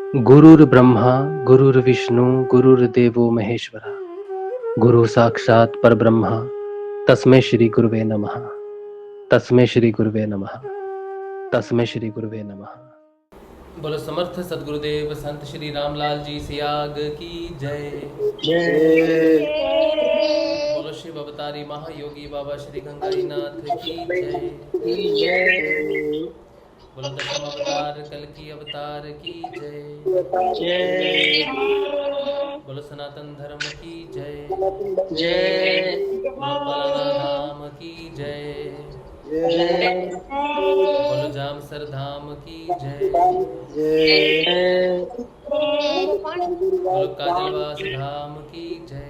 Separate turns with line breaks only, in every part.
गुरुर्ब्रह्मा गुरुर्विष्णु गुरुर्देवो महेश्वरा गुरु साक्षात् परब्रह्म तस्मै श्री गुरुवे नमः। तस्मै श्री गुरुवे नमः। तस्मै श्री गुरुवे नमः।
बोलो समर्थ सदगुरुदेव संत श्री रामलाल जी सियाग की जय। बोलो शिव अवतारी महायोगी बाबा श्री गंगाईनाथ की जय। बोलो दशम अवतार कल की अवतार की जय। बोलो सनातन धर्म की जय। बोलो पलाना धाम की जय। बोलो जामसर धाम की जय। बोलो काजलवास धाम की जय।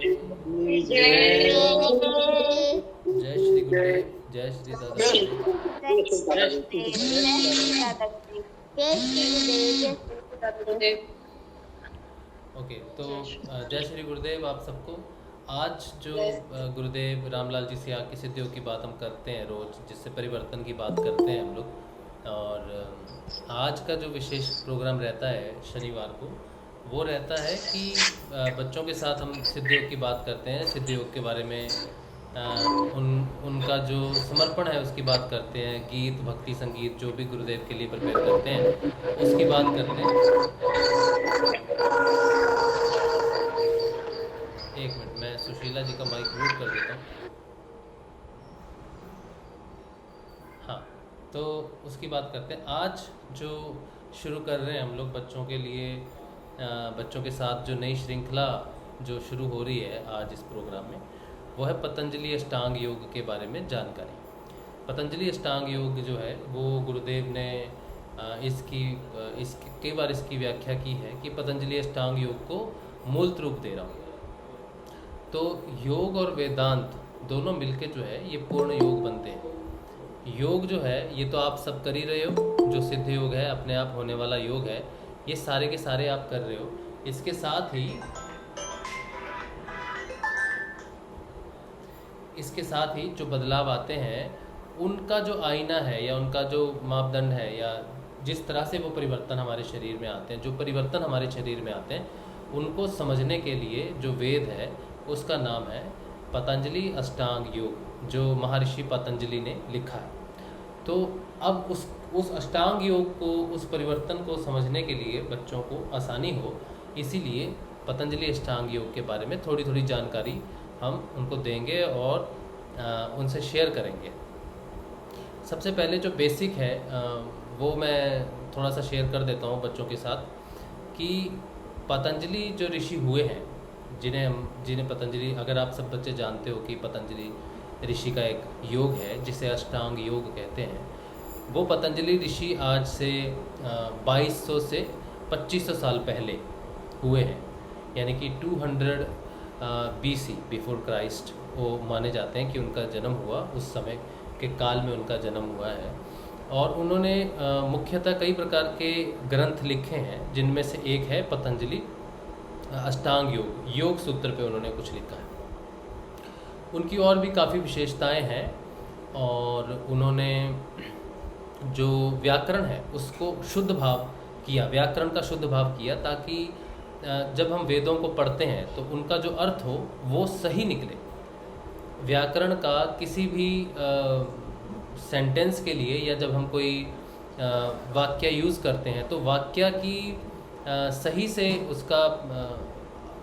जय श्री गुरुदेव, जय श्री दादा। ओके, तो जय श्री गुरुदेव आप सबको। आज जो गुरुदेव रामलाल जी से की सिद्धियों की बात हम करते हैं रोज़, जिससे परिवर्तन की बात करते हैं हम लोग। और आज का जो विशेष प्रोग्राम रहता है शनिवार को, वो रहता है कि बच्चों के साथ हम सिद्धियों की बात करते हैं, सिद्धियों के बारे में उनका जो समर्पण है उसकी बात करते हैं। गीत भक्ति संगीत जो भी गुरुदेव के लिए प्रिपेयर करते हैं उसकी बात करते हैं। एक मिनट, मैं सुशीला जी का माइक म्यूट कर देता हूँ। हाँ, तो उसकी बात करते हैं। आज जो शुरू कर रहे हैं हम लोग बच्चों के लिए, बच्चों के साथ जो नई श्रृंखला जो शुरू हो रही है आज इस प्रोग्राम में, वो है पतंजलि अष्टांग योग के बारे में जानकारी। पतंजलि अष्टांग योग जो है वो गुरुदेव ने इसकी कई बार इसकी व्याख्या की है कि पतंजलि अष्टांग योग को मूल रूप दे रहा हूँ। तो योग और वेदांत दोनों मिलके जो है ये पूर्ण योग बनते हैं। योग जो है ये तो आप सब कर ही रहे हो, जो सिद्ध योग है अपने आप होने वाला योग है, ये सारे के सारे आप कर रहे हो। इसके साथ ही जो बदलाव आते हैं उनका जो आईना है या उनका जो मापदंड है या जिस तरह से वो परिवर्तन हमारे शरीर में आते हैं, जो परिवर्तन हमारे शरीर में आते हैं, उनको समझने के लिए जो वेद है उसका नाम है पतंजलि अष्टांग योग, जो महर्षि पतंजलि ने लिखा है। तो अब उस अष्टांग योग को, उस परिवर्तन को समझने के लिए बच्चों को आसानी हो, इसीलिए पतंजलि अष्टांग योग के बारे में थोड़ी थोड़ी जानकारी हम उनको देंगे और उनसे शेयर करेंगे। सबसे पहले जो बेसिक है वो मैं थोड़ा सा शेयर कर देता हूँ बच्चों के साथ कि पतंजलि जो ऋषि हुए हैं, जिन्हें पतंजलि, अगर आप सब बच्चे जानते हो कि पतंजलि ऋषि का एक योग है जिसे अष्टांग योग कहते हैं, वो पतंजलि ऋषि आज से 2200 से 2500 साल पहले हुए हैं, यानी कि 200 BC बिफोर क्राइस्ट वो माने जाते हैं कि उनका जन्म हुआ, उस समय के काल में उनका जन्म हुआ है। और उन्होंने मुख्यतः कई प्रकार के ग्रंथ लिखे हैं, जिनमें से एक है पतंजलि अष्टांग योग, योग सूत्र पे उन्होंने कुछ लिखा है। उनकी और भी काफ़ी विशेषताएं हैं और उन्होंने जो व्याकरण है उसको शुद्ध भाव किया, व्याकरण का शुद्ध भाव किया, ताकि जब हम वेदों को पढ़ते हैं तो उनका जो अर्थ हो वो सही निकले। व्याकरण का किसी भी सेंटेंस के लिए या जब हम कोई वाक्य यूज़ करते हैं तो वाक्य की सही से उसका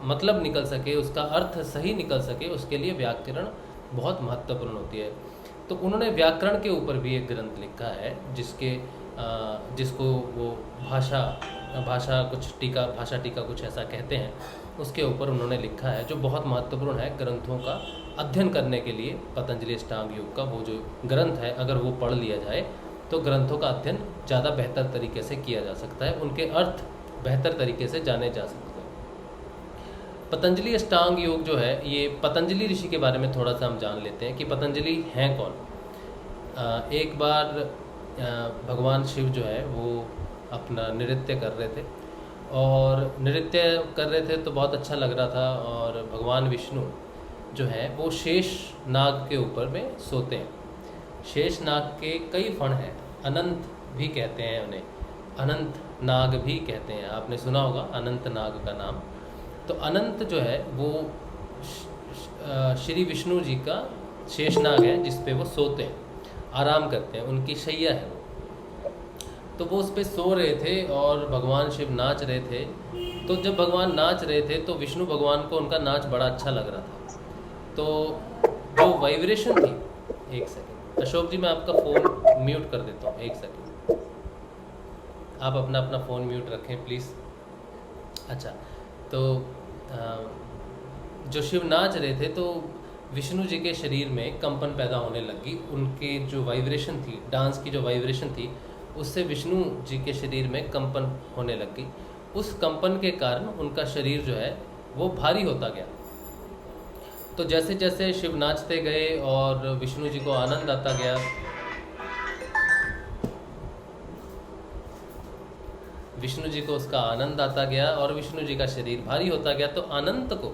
मतलब निकल सके, उसका अर्थ सही निकल सके, उसके लिए व्याकरण बहुत महत्वपूर्ण होती है। तो उन्होंने व्याकरण के ऊपर भी एक ग्रंथ लिखा है जिसको वो भाषा टीका कुछ ऐसा कहते हैं, उसके ऊपर उन्होंने लिखा है, जो बहुत महत्वपूर्ण है ग्रंथों का अध्ययन करने के लिए। पतंजलि अष्टांग योग का वो जो ग्रंथ है, अगर वो पढ़ लिया जाए तो ग्रंथों का अध्ययन ज़्यादा बेहतर तरीके से किया जा सकता है, उनके अर्थ बेहतर तरीके से जाने जा सकते हैं। पतंजलि अष्टांग योग जो है, ये पतंजलि ऋषि के बारे में थोड़ा सा हम जान लेते हैं कि पतंजलि हैं कौन। एक बार भगवान शिव जो है वो अपना नृत्य कर रहे थे और नृत्य कर रहे थे तो बहुत अच्छा लग रहा था, और भगवान विष्णु जो है वो शेष नाग के ऊपर में सोते हैं। शेष नाग के कई फण हैं, अनंत भी कहते हैं उन्हें, अनंत नाग भी कहते हैं, आपने सुना होगा अनंत नाग का नाम। तो अनंत जो है वो श्री विष्णु जी का शेषनाग है, जिस पे वो सोते हैं, आराम करते हैं, उनकी शैया है वो। तो वो उस पर सो रहे थे और भगवान शिव नाच रहे थे। तो जब भगवान नाच रहे थे तो विष्णु भगवान को उनका नाच बड़ा अच्छा लग रहा था। तो जो वाइब्रेशन थी, एक सेकंड अशोक जी, मैं आपका फ़ोन म्यूट कर देता हूँ, एक सेकंड आप अपना अपना फ़ोन म्यूट रखें प्लीज़। अच्छा, तो जो शिव नाच रहे थे तो विष्णु जी के शरीर में कंपन पैदा होने लगी। उनके जो वाइब्रेशन थी, डांस की जो वाइब्रेशन थी, उससे विष्णु जी के शरीर में कंपन होने लगी। उस कंपन के कारण उनका शरीर जो है वो भारी होता गया। तो जैसे जैसे शिव नाचते गए और विष्णु जी को आनंद आता गया, विष्णु जी को उसका आनंद आता गया और विष्णु जी का शरीर भारी होता गया। तो अनंत को,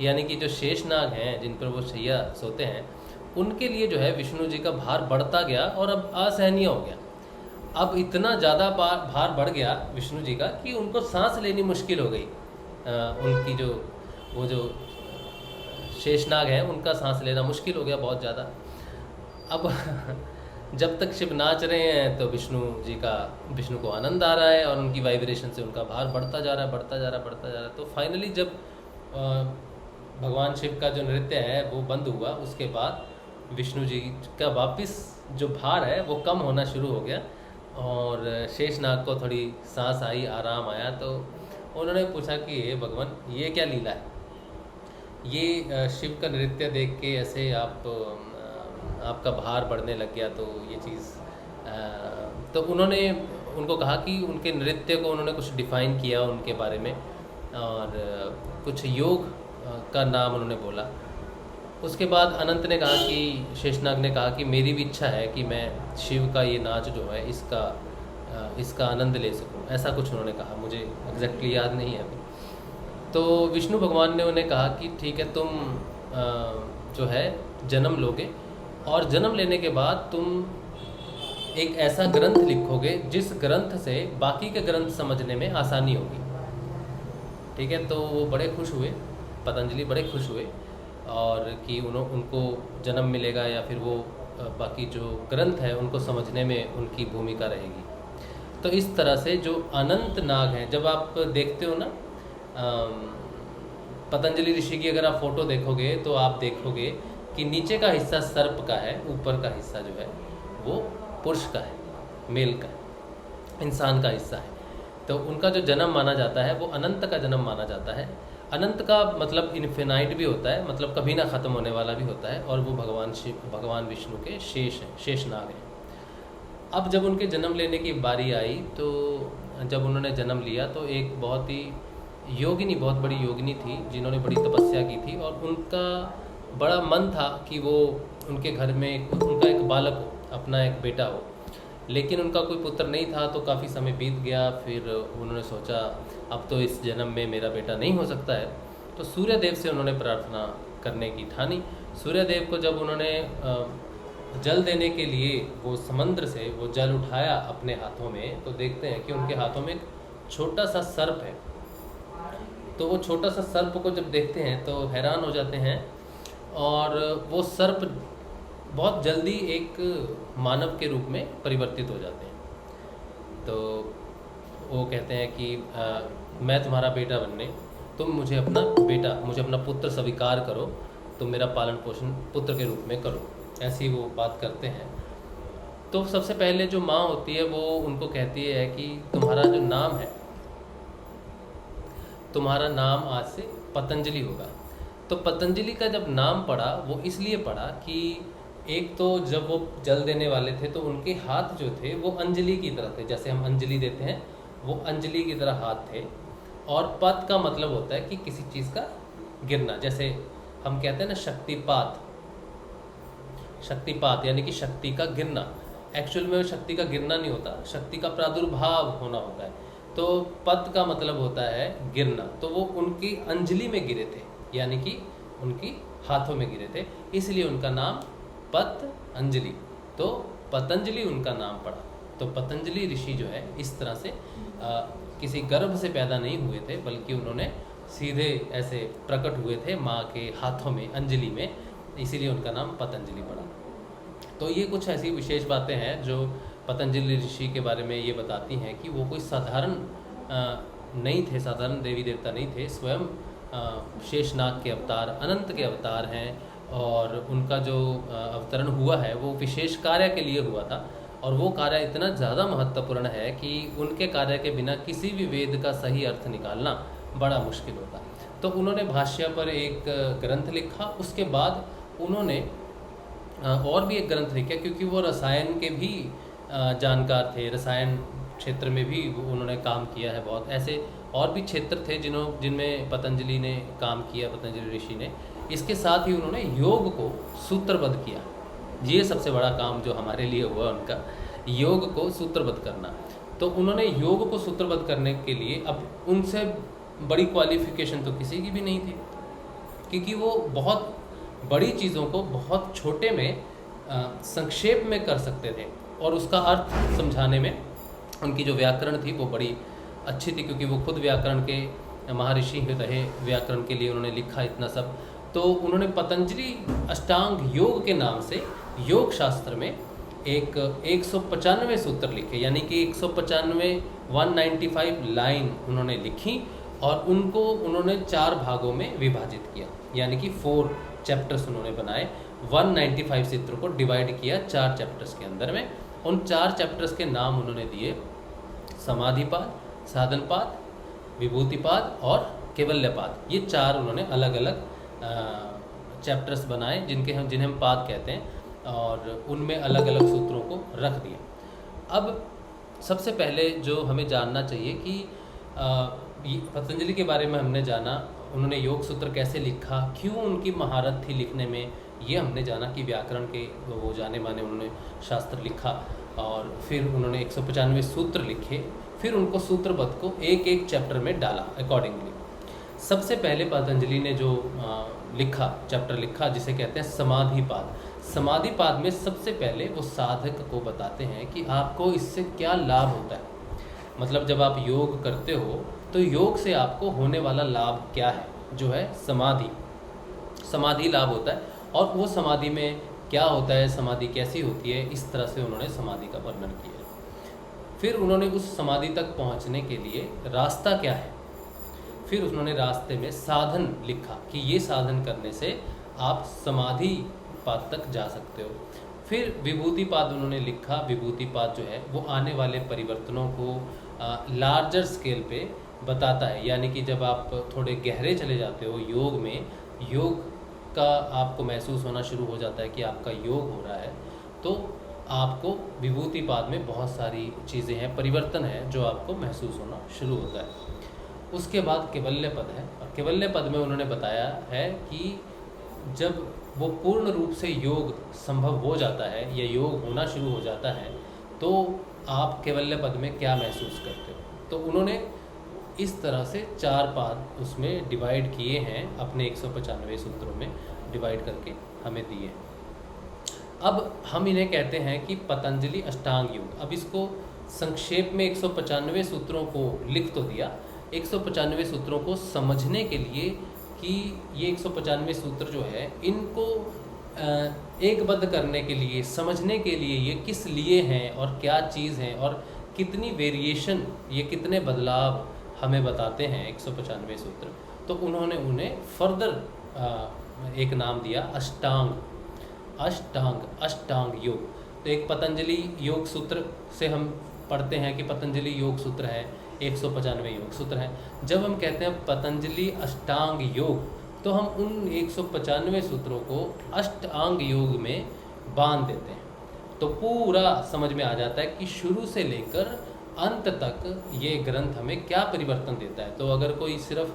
यानी कि जो शेषनाग हैं जिन पर वो शैया सोते हैं, उनके लिए जो है विष्णु जी का भार बढ़ता गया और अब असहनीय हो गया। अब इतना ज़्यादा भार बढ़ गया विष्णु जी का कि उनको सांस लेनी मुश्किल हो गई। उनकी जो वो जो शेषनाग है उनका सांस लेना मुश्किल हो गया बहुत ज़्यादा। अब जब तक शिव नाच रहे हैं तो विष्णु को आनंद आ रहा है और उनकी वाइब्रेशन से उनका भार बढ़ता जा रहा है, बढ़ता जा रहा है, बढ़ता जा रहा है। तो फाइनली जब भगवान शिव का जो नृत्य है वो बंद हुआ, उसके बाद विष्णु जी का वापस जो भार है वो कम होना शुरू हो गया और शेषनाग को थोड़ी सांस आई, आराम आया। तो उन्होंने पूछा कि हे भगवान, ये क्या लीला है? ये शिव का नृत्य देख के ऐसे आपका भार बढ़ने लग गया, तो ये चीज़ तो उन्होंने उनको कहा कि उनके नृत्य को उन्होंने कुछ डिफ़ाइन किया उनके बारे में और कुछ योग का नाम उन्होंने बोला। उसके बाद अनंत ने कहा कि शेषनाग ने कहा कि मेरी भी इच्छा है कि मैं शिव का ये नाच जो है इसका आनंद ले सकूं, ऐसा कुछ उन्होंने कहा, मुझे एग्जैक्टली याद नहीं है अभी। तो विष्णु भगवान ने उन्हें कहा कि ठीक है, तुम जो है जन्म लोगे और जन्म लेने के बाद तुम एक ऐसा ग्रंथ लिखोगे जिस ग्रंथ से बाकी के ग्रंथ समझने में आसानी होगी। ठीक है, तो वो बड़े खुश हुए, पतंजलि बड़े खुश हुए और कि उनको जन्म मिलेगा या फिर वो बाकी जो ग्रंथ है उनको समझने में उनकी भूमिका रहेगी। तो इस तरह से जो अनंत नाग हैं, जब आप देखते हो ना पतंजलि ऋषि की अगर आप फोटो देखोगे तो आप देखोगे कि नीचे का हिस्सा सर्प का है, ऊपर का हिस्सा जो है वो पुरुष का है, मेल का है, इंसान का हिस्सा है। तो उनका जो जन्म माना जाता है वो अनंत का जन्म माना जाता है। अनंत का मतलब इन्फिनाइट भी होता है, मतलब कभी ना ख़त्म होने वाला भी होता है, और वो भगवान विष्णु के शेषनाग हैं। अब जब उनके जन्म लेने की बारी आई तो जब उन्होंने जन्म लिया तो एक बहुत ही योगिनी, बहुत बड़ी योगिनी थी जिन्होंने बड़ी तपस्या की थी और उनका बड़ा मन था कि वो उनके घर में उनका एक बालक हो, अपना एक बेटा हो, लेकिन उनका कोई पुत्र नहीं था। तो काफ़ी समय बीत गया, फिर उन्होंने सोचा अब तो इस जन्म में मेरा बेटा नहीं हो सकता है। तो सूर्यदेव से उन्होंने प्रार्थना करने की ठानी। सूर्यदेव को जब उन्होंने जल देने के लिए वो समंदर से वो जल उठाया अपने हाथों में, तो देखते हैं कि उनके हाथों में एक छोटा सा सर्प है। तो वो छोटा सा सर्प को जब देखते हैं तो हैरान हो जाते हैं और वो सर्प बहुत जल्दी एक मानव के रूप में परिवर्तित हो जाते हैं। तो वो कहते हैं कि मैं तुम्हारा बेटा बनने, तुम मुझे अपना पुत्र स्वीकार करो, तुम मेरा पालन पोषण पुत्र के रूप में करो, ऐसी वो बात करते हैं। तो सबसे पहले जो माँ होती है वो उनको कहती है कि तुम्हारा जो नाम है, तुम्हारा नाम आज से पतंजलि होगा। तो पतंजलि का जब नाम पड़ा वो इसलिए पड़ा कि एक तो जब वो जल देने वाले थे तो उनके हाथ जो थे वो अंजलि की तरह थे, जैसे हम अंजलि देते हैं वो अंजलि की तरह हाथ थे। और पत का मतलब होता है कि किसी चीज़ का गिरना, जैसे हम कहते हैं ना शक्तिपात, शक्तिपात यानी कि शक्ति का गिरना। एक्चुअल में शक्ति का गिरना नहीं होता, शक्ति का प्रादुर्भाव होना होता है। तो पत का मतलब होता है गिरना। तो वो उनकी अंजलि में गिरे थे, यानी कि उनकी हाथों में गिरे थे, इसलिए उनका नाम पत अंजलि, तो पतंजलि उनका नाम पड़ा। तो पतंजलि ऋषि जो है इस तरह से किसी गर्भ से पैदा नहीं हुए थे, बल्कि उन्होंने सीधे ऐसे प्रकट हुए थे माँ के हाथों में, अंजलि में, इसीलिए उनका नाम पतंजलि पड़ा। तो ये कुछ ऐसी विशेष बातें हैं जो पतंजलि ऋषि के बारे में ये बताती हैं कि वो कोई साधारण नहीं थे, साधारण देवी देवता नहीं थे, स्वयं शेषनाग के अवतार, अनंत के अवतार हैं, और उनका जो अवतरण हुआ है वो विशेष कार्य के लिए हुआ था, और वो कार्य इतना ज़्यादा महत्वपूर्ण है कि उनके कार्य के बिना किसी भी वेद का सही अर्थ निकालना बड़ा मुश्किल होता। तो उन्होंने भाष्य पर एक ग्रंथ लिखा, उसके बाद उन्होंने और भी एक ग्रंथ लिखा, क्योंकि वो रसायन के भी जानकार थे, रसायन क्षेत्र में भी उन्होंने काम किया है बहुत। ऐसे और भी क्षेत्र थे जिनमें पतंजलि ने काम किया, पतंजलि ऋषि ने। इसके साथ ही उन्होंने योग को सूत्रबद्ध किया। ये सबसे बड़ा काम जो हमारे लिए हुआ उनका, योग को सूत्रबद्ध करना। तो उन्होंने योग को सूत्रबद्ध करने के लिए, अब उनसे बड़ी क्वालिफिकेशन तो किसी की भी नहीं थी, क्योंकि वो बहुत बड़ी चीज़ों को बहुत छोटे में संक्षेप में कर सकते थे, और उसका अर्थ समझाने में उनकी जो व्याकरण थी वो बड़ी अच्छी थी, क्योंकि वो खुद व्याकरण के महर्षि रहे, व्याकरण के लिए उन्होंने लिखा इतना सब। तो उन्होंने पतंजलि अष्टांग योग के नाम से योग शास्त्र में एक 195 सूत्र लिखे, यानी कि 195 लाइन उन्होंने लिखी, और उनको उन्होंने 4 भागों में विभाजित किया, यानी कि 4 चैप्टर्स उन्होंने बनाए। 195 सूत्र को डिवाइड किया 4 चैप्टर्स के अंदर में। उन 4 चैप्टर्स के नाम उन्होंने दिए समाधिपाद, साधनपाद, विभूतिपाद और कैवल्यपाद। ये 4 उन्होंने अलग अलग चैप्टर्स बनाए, जिन्हें हम पाद कहते हैं, और उनमें अलग अलग सूत्रों को रख दिया। अब सबसे पहले जो हमें जानना चाहिए कि पतंजलि के बारे में हमने जाना, उन्होंने योग सूत्र कैसे लिखा, क्यों उनकी महारत थी लिखने में, ये हमने जाना कि व्याकरण के वो जाने माने उन्होंने शास्त्र लिखा, और फिर उन्होंने 195 सूत्र लिखे, फिर उनको सूत्रबद्ध को एक एक चैप्टर में डाला अकॉर्डिंगली। सबसे पहले पतंजलि ने जो लिखा, चैप्टर लिखा, जिसे कहते हैं समाधिपाद। समाधिपाद में सबसे पहले वो साधक को बताते हैं कि आपको इससे क्या लाभ होता है। मतलब जब आप योग करते हो तो योग से आपको होने वाला लाभ क्या है, जो है समाधि लाभ होता है, और वो समाधि में क्या होता है, समाधि कैसी होती है, इस तरह से उन्होंने समाधि का वर्णन किया। फिर उन्होंने उस समाधि तक पहुंचने के लिए रास्ता क्या है, फिर उन्होंने रास्ते में साधन लिखा कि ये साधन करने से आप समाधि पाद तक जा सकते हो। फिर विभूतिपाद उन्होंने लिखा। विभूतिपाद जो है वो आने वाले परिवर्तनों को लार्जर स्केल पे बताता है, यानी कि जब आप थोड़े गहरे चले जाते हो योग में, योग का आपको महसूस होना शुरू हो जाता है कि आपका योग हो रहा है, तो आपको विभूतिपाद में बहुत सारी चीज़ें हैं, परिवर्तन है जो आपको महसूस होना शुरू होता है। उसके बाद कैवल्य पद है, और कैवल्य पद में उन्होंने बताया है कि जब वो पूर्ण रूप से योग संभव हो जाता है या योग होना शुरू हो जाता है, तो आप कैवल्य पद में क्या महसूस करते हो। तो उन्होंने इस तरह से 4 पाद उसमें डिवाइड किए हैं, अपने 195 सूत्रों में डिवाइड करके हमें दिए। अब हम इन्हें कहते हैं कि पतंजलि अष्टांग योग। अब इसको संक्षेप में 195 सूत्रों को लिख तो दिया, 195 सूत्रों को समझने के लिए कि ये 195 सूत्र जो है, इनको एकबद्ध करने के लिए, समझने के लिए ये किस लिए हैं और क्या चीज़ हैं और कितनी वेरिएशन, ये कितने बदलाव हमें बताते हैं 195 सूत्र। तो उन्होंने उन्हें फर्दर एक नाम दिया अष्टांग योग। तो एक पतंजलि योग सूत्र से हम पढ़ते हैं कि पतंजलि योग सूत्र है, 195 योग सूत्र हैं। जब हम कहते हैं पतंजलि अष्टांग योग, तो हम उन 195 सूत्रों को अष्टांग योग में बांध देते हैं, तो पूरा समझ में आ जाता है कि शुरू से लेकर अंत तक ये ग्रंथ हमें क्या परिवर्तन देता है। तो अगर कोई सिर्फ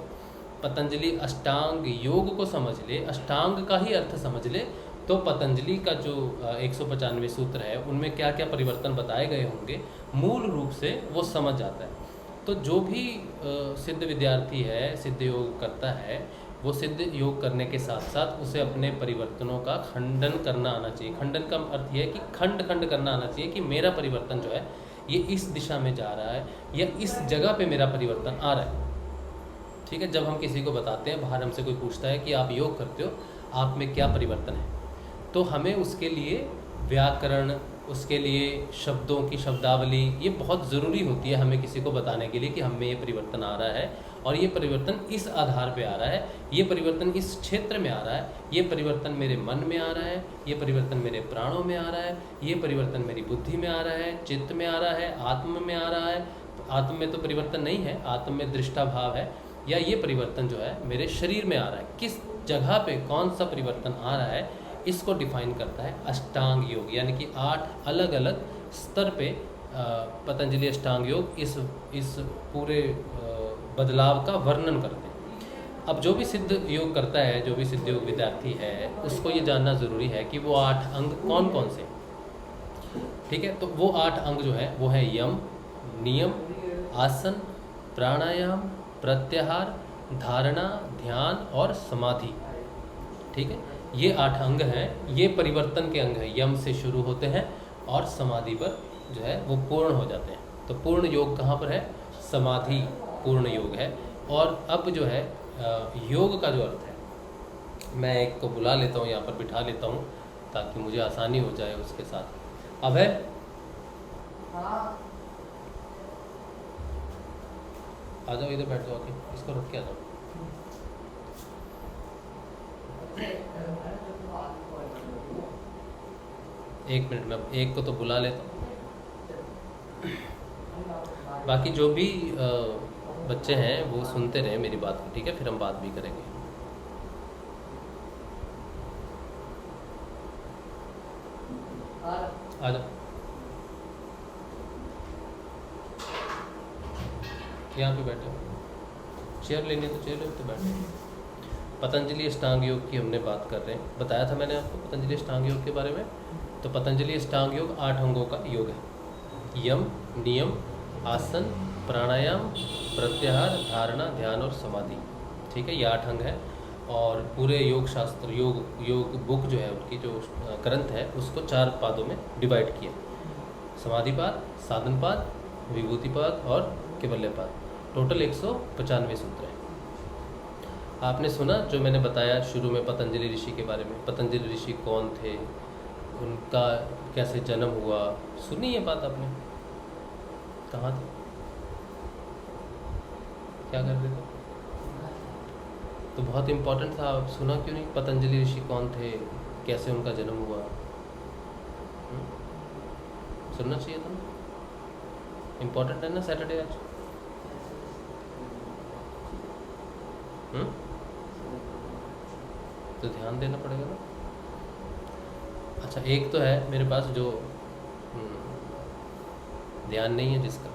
पतंजलि अष्टांग योग को समझ ले, अष्टांग का ही अर्थ समझ ले, तो पतंजलि का जो 195 सूत्र है उनमें क्या क्या परिवर्तन बताए गए होंगे, मूल रूप से वो समझ जाता है। तो जो भी सिद्ध विद्यार्थी है, सिद्ध योग करता है, वो सिद्ध योग करने के साथ साथ उसे अपने परिवर्तनों का खंडन करना आना चाहिए। खंडन का अर्थ यह है कि खंड करना आना चाहिए कि मेरा परिवर्तन जो है ये इस दिशा में जा रहा है या इस जगह पे मेरा परिवर्तन आ रहा है। ठीक है, जब हम किसी को बताते हैं, बाहर हमसे कोई पूछता है कि आप योग करते हो, आप में क्या परिवर्तन है, तो हमें उसके लिए व्याकरण, उसके लिए शब्दों की शब्दावली ये बहुत ज़रूरी होती है हमें किसी को बताने के लिए कि हम में ये परिवर्तन आ रहा है और ये परिवर्तन इस आधार पे आ रहा है, ये परिवर्तन इस क्षेत्र में आ रहा है, ये परिवर्तन मेरे मन में आ रहा है, ये परिवर्तन मेरे प्राणों में आ रहा है, ये परिवर्तन मेरी बुद्धि में आ रहा है, चित्त में आ रहा है, आत्म में आ रहा है। आत्म में तो परिवर्तन नहीं है, आत्म में दृष्टा भाव है, या ये परिवर्तन जो है मेरे शरीर में आ रहा है। किस जगह पे कौन सा परिवर्तन आ रहा है, इसको डिफाइन करता है अष्टांग योग, यानी कि 8 अलग अलग स्तर पे पतंजलि अष्टांग योग इस पूरे बदलाव का वर्णन करते हैं। अब जो भी सिद्ध योग करता है, जो भी सिद्ध योग विद्यार्थी है, उसको ये जानना ज़रूरी है कि वो 8 अंग कौन कौन से। ठीक है, तो वो 8 अंग जो है वो है यम, नियम, आसन, प्राणायाम, प्रत्याहार, धारणा, ध्यान और समाधि। ठीक है, ये 8 अंग हैं, ये परिवर्तन के अंग हैं, यम से शुरू होते हैं और समाधि पर जो है वो पूर्ण हो जाते हैं। तो पूर्ण योग कहाँ पर है? समाधि पूर्ण योग है। और अब जो है योग का जो अर्थ है, मैं एक को बुला लेता हूँ, यहाँ पर बिठा लेता हूँ ताकि मुझे आसानी हो जाए उसके साथ। अब है आ जाओ, इधर बैठ जाओ, इसको रख के आ जाओ। एक मिनट में एक को तो बुला लेता हूँ, बाकी जो भी बच्चे हैं वो सुनते रहे मेरी बात को, ठीक है? फिर हम बात भी करेंगे। आ जाओ, यहाँ पे बैठो, चेयर लेनी तो चेयर तो बैठो। पतंजलि अष्टांग योग की हमने बात कर रहे हैं, बताया था मैंने आपको पतंजलि अष्टांग योग के बारे में। तो पतंजलि अष्टांग योग 8 अंगों का योग है। यम, नियम, आसन, प्राणायाम, प्रत्याहार, धारणा, ध्यान और समाधि। ठीक है, ये 8 अंग है। और पूरे योग शास्त्र, योग बुक जो है, उनकी जो ग्रंथ है, उसको 4 पादों में डिवाइड किया। समाधिपाद, साधनपाद, विभूतिपाद और केवल्यपाद। टोटल 195 सूत्र हैं। आपने सुना जो मैंने बताया शुरू में पतंजलि ऋषि के बारे में। पतंजलि ऋषि कौन थे, उनका कैसे जन्म हुआ, सुनी ये बात आपने? कहाँ थे, क्या कर रहे थे? तो बहुत इम्पोर्टेंट था, आप सुना क्यों नहीं? पतंजलि ऋषि कौन थे, कैसे उनका जन्म हुआ, सुनना चाहिए था ना। इम्पोर्टेंट है ना सैटरडे आज। तो ध्यान देना पड़ेगा ना। अच्छा, एक तो है मेरे पास जो ध्यान नहीं है जिसका।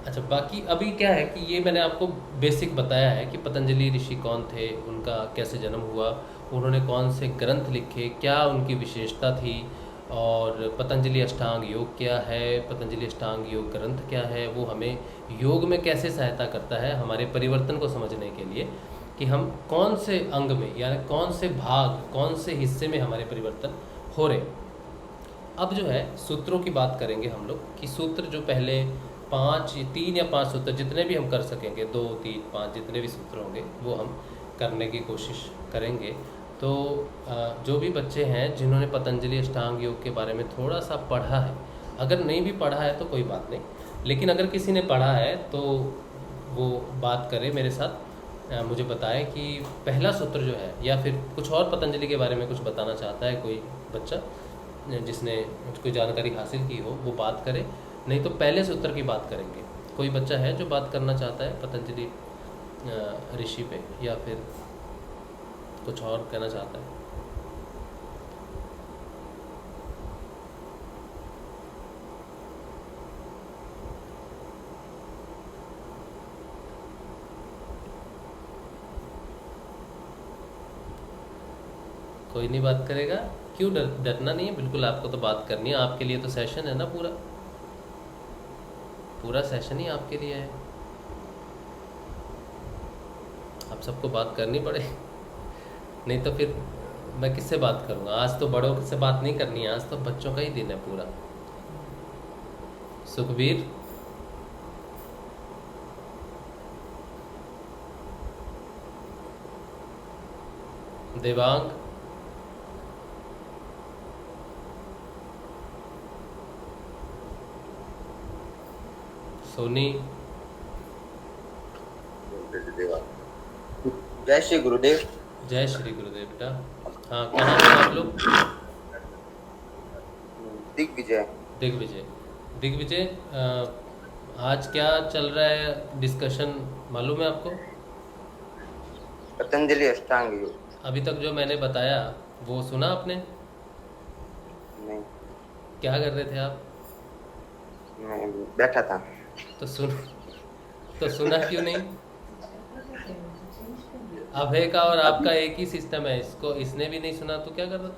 अच्छा, बाकी अभी क्या है कि ये मैंने आपको बेसिक बताया है कि पतंजलि ऋषि कौन थे, उनका कैसे जन्म हुआ, उन्होंने कौन से ग्रंथ लिखे, क्या उनकी विशेषता थी, और पतंजलि अष्टांग योग क्या है, पतंजलि अष्टांग योग ग्रंथ क्या है, वो हमें योग में कैसे सहायता करता है हमारे परिवर्तन को समझने के लिए, कि हम कौन से अंग में, यानी कौन से भाग, कौन से हिस्से में हमारे परिवर्तन हो रहे। अब जो है सूत्रों की बात करेंगे हम लोग, कि सूत्र जो पहले 3 या 5 सूत्र जितने भी हम कर सकेंगे, 2, 3, 5 जितने भी सूत्र होंगे वो हम करने की कोशिश करेंगे। तो जो भी बच्चे हैं जिन्होंने पतंजलि अष्टांग योग के बारे में थोड़ा सा पढ़ा है, अगर नहीं भी पढ़ा है तो कोई बात नहीं, लेकिन अगर किसी ने पढ़ा है तो वो बात करे मेरे साथ, मुझे बताएं कि पहला सूत्र जो है, या फिर कुछ और पतंजलि के बारे में कुछ बताना चाहता है कोई बच्चा जिसने कोई जानकारी हासिल की हो, वो बात करे। नहीं तो पहले सूत्र की बात करेंगे। कोई बच्चा है जो बात करना चाहता है पतंजलि ऋषि पे, या फिर कुछ और कहना चाहता है? कोई नहीं बात करेगा? क्यों डरना नहीं है, बिल्कुल आपको तो बात करनी है। आपके लिए तो सेशन है ना, पूरा सेशन ही आपके लिए है। आप सबको बात करनी पड़े, नहीं तो फिर मैं किससे बात करूँगा। आज तो बड़ों से बात नहीं करनी है, आज तो बच्चों का ही दिन है पूरा। सुखबीर, देवांग, सोनी,
जय श्री गुरुदेव।
जय श्री गुरुदेव बेटा। हाँ, कहाँ से आप लोग?
दिग्विजय।
दिग्विजय। दिग्विजय, आज क्या चल रहा है डिस्कशन मालूम है आपको?
पतंजलि अष्टांग योग।
अभी तक जो मैंने बताया वो सुना आपने?
नहीं,
क्या कर रहे थे आप?
मैं बैठा था।
तो सुना क्यों नहीं? अभय का और आपका एक ही सिस्टम है, इसको इसने भी नहीं सुना तो क्या कर रहा?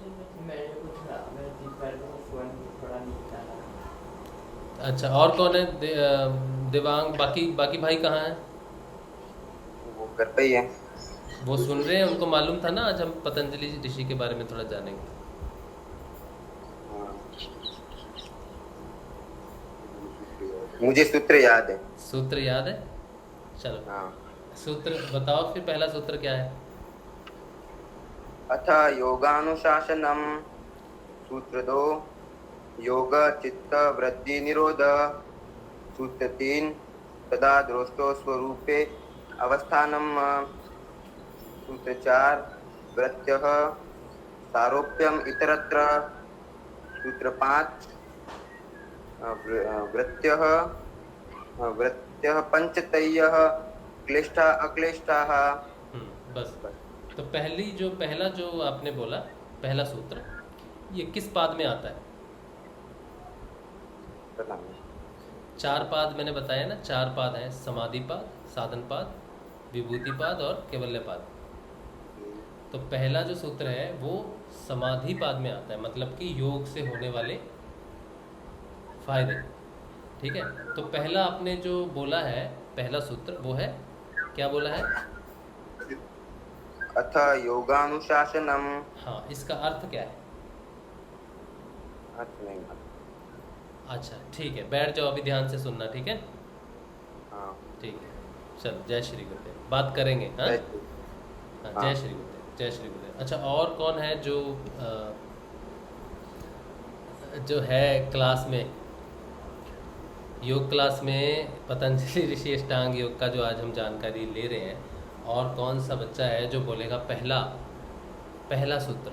अच्छा, और कौन है? देवांग, बाकी भाई कहाँ हैं?
वो घर पे ही है।
वो सुन रहे हैं, उनको मालूम था ना आज हम पतंजलि ऋषि के बारे में थोड़ा जानेंगे।
हाँ। मुझे सूत्र याद है।
सूत्र याद है? चलो,
हाँ।
सूत्र बताओ फिर, पहला सूत्र क्या है?
अथ योगानुशासनम। सूत्र 2 योग चित्त वृद्धि निरोध। सूत्र 3 तदा दृष्टो स्वरूपे अवस्थानम। सूत्र 4 वृत्त्यः सारोप्यम इतरत्र। सूत्र 5 वृत्त्यः पंचतयः क्लिष्टा अक्लिष्टाः।
बस। तो पहला जो आपने बोला, पहला सूत्र, ये किस पाद में आता है?
पता नहीं।
4 पाद मैंने बताया ना, 4 पाद हैं: समाधि पाद, साधन पाद, विभूति पाद और कैवल्य पाद। तो पहला जो सूत्र है वो समाधि पाद में आता है, मतलब कि योग से होने वाले फायदे। ठीक है, तो पहला आपने जो बोला है, पहला सूत्र वो है, क्या बोला है?
अथ योगानुशासनम।
हाँ, इसका अर्थ क्या है?
अर्थ नहीं मालूम।
अच्छा ठीक है, बैठ जाओ, अभी ध्यान से सुनना, ठीक है?
हाँ।
ठीक है, चलो, जय श्री गुरुदेव, बात करेंगे। हाँ,
हाँ।
जय श्री गुरुदेव, जय श्री गुरुदेव। अच्छा, और कौन है जो है क्लास में, योग क्लास में, पतंजलि ऋषि अष्टांग योग का जो आज हम जानकारी ले रहे हैं, और कौन सा बच्चा है जो बोलेगा पहला सूत्र?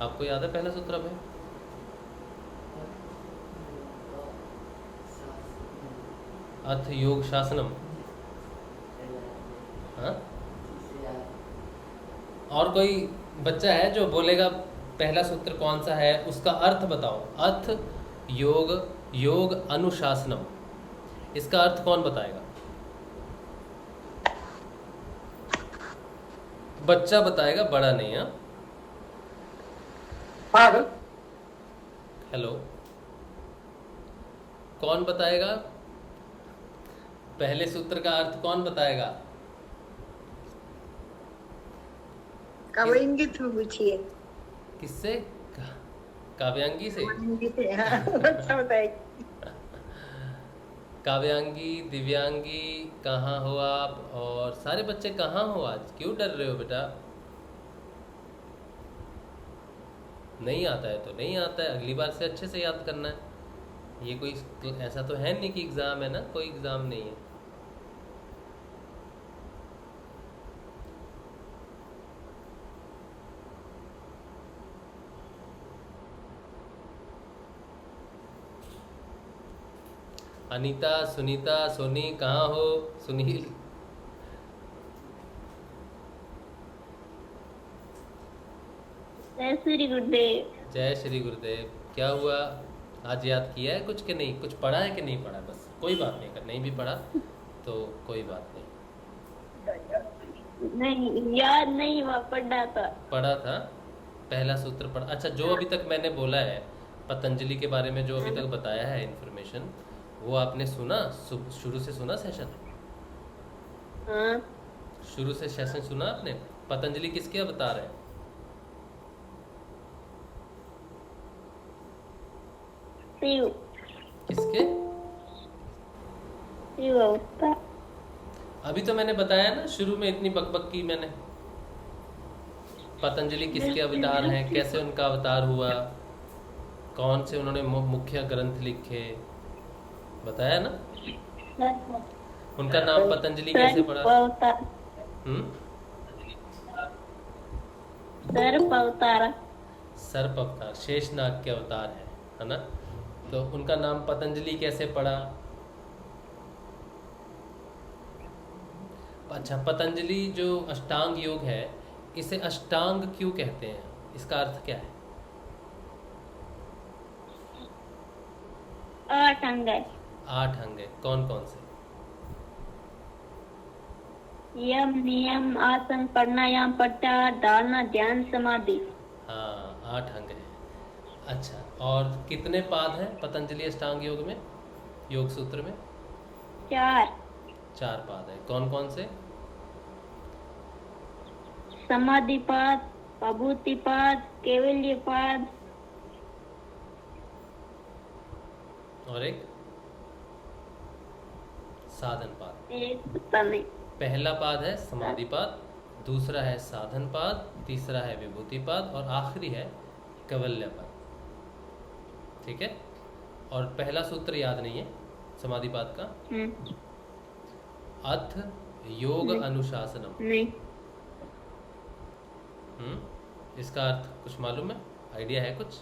आपको याद है पहला सूत्र? अभी अथ योग शासनम। हाँ, और कोई बच्चा है जो बोलेगा पहला सूत्र कौन सा है, उसका अर्थ बताओ। अथ योग अनुशासनम, इसका अर्थ कौन बताएगा? बच्चा बताएगा, बड़ा नहीं। हाँ, हेलो, कौन बताएगा? पहले सूत्र का अर्थ कौन बताएगा?
काव्यांगी से पूछिए।
किससे? काव्यांगी से?
हाँ, अच्छा बताएगी।
काव्यांगी, दिव्यांगी, कहाँ हो आप? और सारे बच्चे कहाँ हो आज? क्यों डर रहे हो बेटा? नहीं आता है तो नहीं आता है, अगली बार से अच्छे से याद करना है। ये कोई ऐसा तो है नहीं कि एग्ज़ाम है ना, कोई एग्ज़ाम नहीं है। अनीता, सुनीता, सोनी, कहाँ हो? सुनील,
जय श्री गुरुदेव।
जय श्री गुरुदेव। क्या हुआ, आज याद किया है कुछ कि नहीं? कुछ पढ़ा है कि नहीं पढ़ा? बस कोई बात नहीं, अगर नहीं भी पढ़ा तो कोई बात नहीं।
नहीं, याद नहीं हुआ, पढ़ा था।
पढ़ा था, पहला सूत्र पढ़ा। अच्छा, जो अभी तक मैंने बोला है पतंजलि के बारे में, जो अभी तक बताया है इन्फॉर्मेशन, वो आपने सुना? शुरू से सुना सेशन?
हाँ,
शुरू से सेशन सुना आपने? पतंजलि किसके बता रहे हैं?
शिव।
किसके?
शिव अवतार।
अभी तो मैंने बताया ना, शुरू में इतनी बकबक की मैंने। पतंजलि किसके अवतार हैं, कैसे उनका अवतार हुआ, कौन से उन्होंने मुख्य ग्रंथ लिखे, बताया ना। उनका नाम पतंजलि कैसे पड़ा?
अवतार।
हम्म,
सर्प अवतार।
सर्प अवतार, शेषनाग के अवतार है ना। तो उनका नाम पतंजलि कैसे पड़ा? अच्छा, पतंजलि जो अष्टांग योग है, इसे अष्टांग क्यों कहते हैं, इसका अर्थ क्या है?
8 अंग है।
8 अंग है, कौन कौन से?
यम, नियम, आसन, प्राणायाम, प्रत्याहार, धारणा, ध्यान, समाधि।
हाँ, 8 अंग है। अच्छा, और कितने पाद हैं पतंजलि अष्टांग योग में, योग सूत्र में?
4।
4 पाद है, कौन कौन से?
समाधिपाद, विभूतिपाद, कैवल्यपाद।
और एक साधन पाद।
एक पता नहीं।
पहला पाद है समाधिपाद, दूसरा है साधन पाद, तीसरा है विभूतिपाद और आखिरी है कैवल्यपाद। ठीक है। और पहला सूत्र याद नहीं है समाधिपाद का? अथ योग अनुशासनम।
नहीं।
इसका अर्थ कुछ मालूम है, आइडिया है कुछ?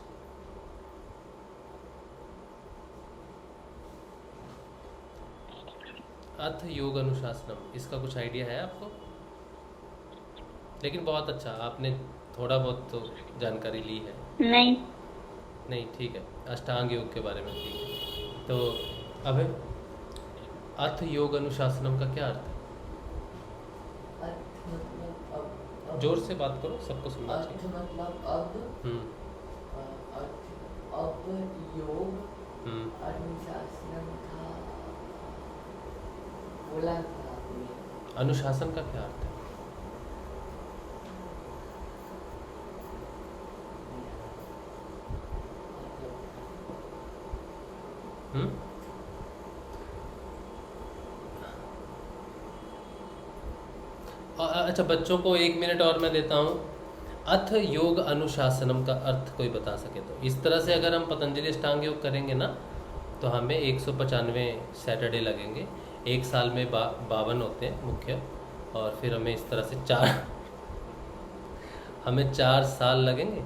अथ योग अनुशासनम, इसका कुछ आइडिया है आपको? लेकिन बहुत अच्छा, आपने थोड़ा बहुत तो जानकारी ली है।
नहीं।
नहीं, ठीक है, अष्टांग योग के बारे में। ठीक है, तो अब अथ योग अनुशासनम का क्या अर्थ है?
अर्थ मतलब अब
जोर से बात करो, सबको सुनना
अर्थ
चाहिए।
मतलब अब अर्थ अब योग अनुशासन का बोला था आपने।
अनुशासन का क्या अर्थ है? अच्छा, बच्चों को 1 मिनट और मैं देता हूँ। अथ योग अनुशासनम का अर्थ कोई बता सके तो। इस तरह से अगर हम पतंजलि अष्टांग योग करेंगे ना, तो हमें 195 सैटरडे लगेंगे। एक साल में 52 होते हैं मुख्य, और फिर हमें इस तरह से 4 साल लगेंगे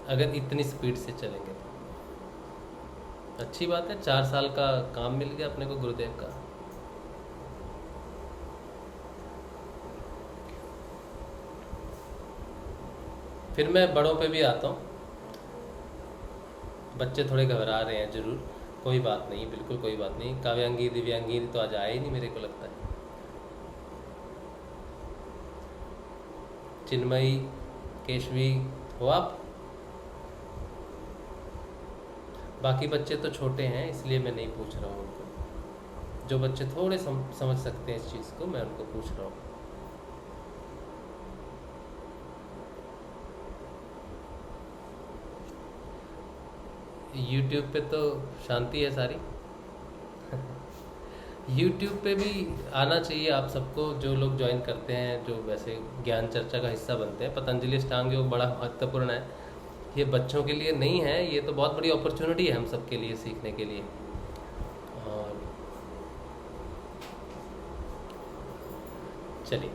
अगर इतनी स्पीड से चलेंगे तो। अच्छी बात है, 4 साल का काम मिल गया अपने को गुरुदेव का। फिर मैं बड़ों पे भी आता हूँ। बच्चे थोड़े घबरा रहे हैं, जरूर, कोई बात नहीं, बिल्कुल कोई बात नहीं। काव्यांगी दिव्यांगी तो आज आए ही नहीं मेरे को लगता है। चिन्मयी, केशवी हो आप? बाकी बच्चे तो छोटे हैं, इसलिए मैं नहीं पूछ रहा हूँ उनको। जो बच्चे थोड़े समझ सकते हैं इस चीज़ को, मैं उनको पूछ रहा हूँ। YouTube पे तो शांति है सारी। YouTube पे भी आना चाहिए आप सबको, जो लोग ज्वाइन करते हैं, जो वैसे ज्ञान चर्चा का हिस्सा बनते हैं। पतंजलि अष्टांग योग बड़ा महत्वपूर्ण है, ये बच्चों के लिए नहीं है, ये तो बहुत बड़ी अपॉर्चुनिटी है हम सबके लिए सीखने के लिए। और चलिए,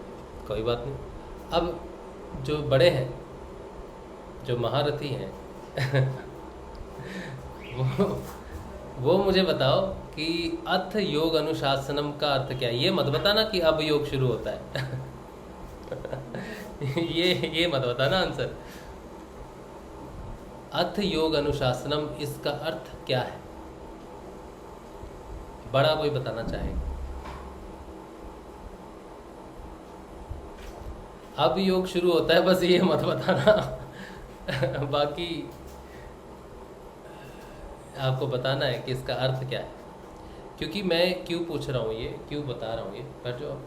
कोई बात नहीं। अब जो बड़े हैं, जो महारथी हैं वो मुझे बताओ कि अथ योग अनुशासनम का अर्थ क्या है। ये मत बताना कि अब योग शुरू होता है ये मत बताना आंसर। अथ योग अनुशासनम, इसका अर्थ क्या है? बड़ा कोई बताना चाहेगा? अब योग शुरू होता है, बस ये मत बताना बाकी आपको बताना है कि इसका अर्थ क्या है। क्योंकि मैं क्यों पूछ रहा हूँ, ये क्यों बता रहा हूँ, ये बैठ जाओ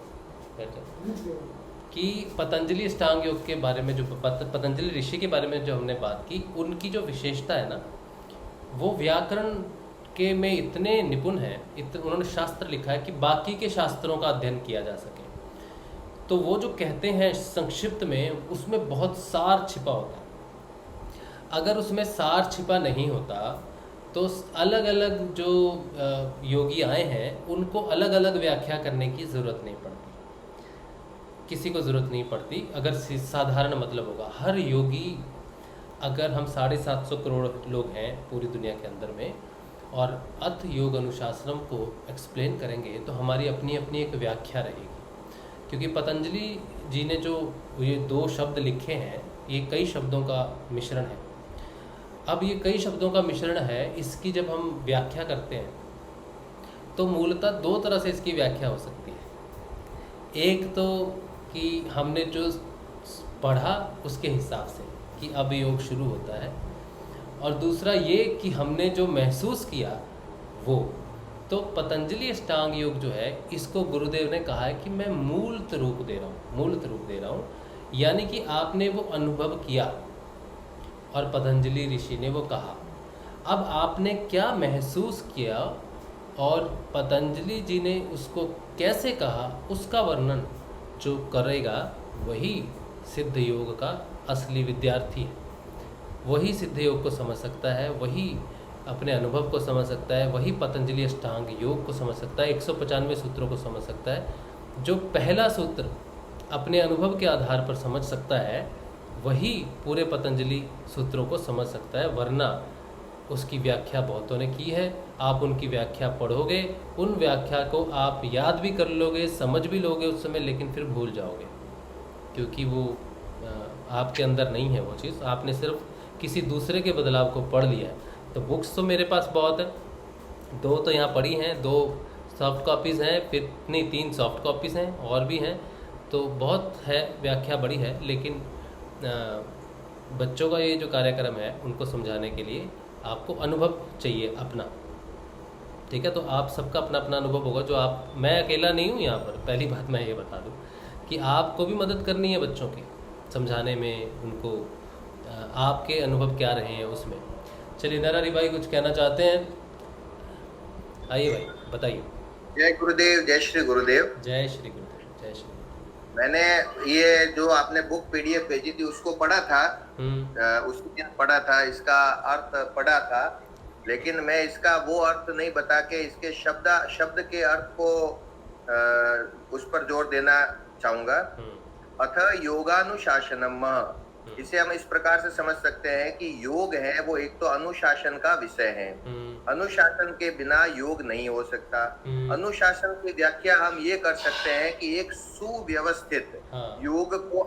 कि पतंजलि अष्टांग योग के बारे में, जो पतंजलि ऋषि के बारे में जो हमने बात की, उनकी जो विशेषता है ना, वो व्याकरण के में इतने निपुण हैं, उन्होंने शास्त्र लिखा है कि बाकी के शास्त्रों का अध्ययन किया जा सके। तो वो जो कहते हैं संक्षिप्त में, उसमें बहुत सार छिपा होता है। अगर उसमें सार छिपा नहीं होता तो अलग अलग जो योगी आए हैं उनको अलग अलग व्याख्या करने की ज़रूरत नहीं पड़ती, किसी को ज़रूरत नहीं पड़ती अगर साधारण मतलब होगा। हर योगी, अगर हम 750 करोड़ लोग हैं पूरी दुनिया के अंदर में और अथ योग अनुशासनम को एक्सप्लेन करेंगे तो हमारी अपनी अपनी एक व्याख्या रहेगी। क्योंकि पतंजलि जी ने जो ये 2 शब्द लिखे हैं, ये कई शब्दों का मिश्रण है। अब ये कई शब्दों का मिश्रण है, इसकी जब हम व्याख्या करते हैं तो मूलतः 2 तरह से इसकी व्याख्या हो सकती है। एक तो कि हमने जो पढ़ा उसके हिसाब से कि अब योग शुरू होता है, और दूसरा ये कि हमने जो महसूस किया वो। तो पतंजलि अष्टांग योग जो है, इसको गुरुदेव ने कहा है कि मैं मूलत रूप दे रहा हूँ, यानी कि आपने वो अनुभव किया और पतंजलि ऋषि ने वो कहा। अब आपने क्या महसूस किया और पतंजलि जी ने उसको कैसे कहा, उसका वर्णन जो करेगा वही सिद्ध योग का असली विद्यार्थी है। वही सिद्ध योग को समझ सकता है, वही अपने अनुभव को समझ सकता है, वही पतंजलि अष्टांग योग को समझ सकता है, 195 सूत्रों को समझ सकता है। जो पहला सूत्र अपने अनुभव के आधार पर समझ सकता है वही पूरे पतंजलि सूत्रों को समझ सकता है, वरना उसकी व्याख्या बहुतों ने की है। आप उनकी व्याख्या पढ़ोगे, उन व्याख्या को आप याद भी कर लोगे, समझ भी लोगे उस समय, लेकिन फिर भूल जाओगे क्योंकि वो आपके अंदर नहीं है वो चीज़। आपने सिर्फ किसी दूसरे के बदलाव को पढ़ लिया है। तो बुक्स तो मेरे पास बहुत है, 2 तो यहाँ पढ़ी हैं, 2 सॉफ्ट कॉपीज़ हैं, फिर नहीं 3 सॉफ्ट कॉपीज़ हैं और भी हैं, तो बहुत है, व्याख्या बड़ी है। लेकिन बच्चों का ये जो कार्यक्रम है उनको समझाने के लिए आपको अनुभव चाहिए अपना, ठीक है। तो आप सबका अपना अपना अनुभव होगा, जो आप, मैं अकेला नहीं हूँ यहाँ पर। पहली बात मैं ये बता दूँ कि आपको भी मदद करनी है बच्चों की समझाने में, उनको आपके अनुभव क्या रहे हैं उसमें। चलिए नरहरि भाई कुछ कहना चाहते हैं, आइए भाई बताइए।
जय गुरुदेव, जय श्री गुरुदेव।
जय श्री गुरुदेव, जय श्री।
मैंने ये जो आपने बुक पीडीएफ भेजी थी उसको पढ़ा था, उसी दिन पढ़ा था, इसका अर्थ पढ़ा था, लेकिन मैं इसका वो अर्थ नहीं बता के इसके शब्द के अर्थ को उस पर जोर देना चाहूंगा। अथ योगानुशासनम, इसे हम इस प्रकार से समझ सकते हैं कि योग है वो एक तो अनुशासन का विषय है। अनुशासन के बिना योग नहीं हो सकता। अनुशासन की व्याख्या हम ये कर सकते हैं कि एक सुव्यवस्थित योग को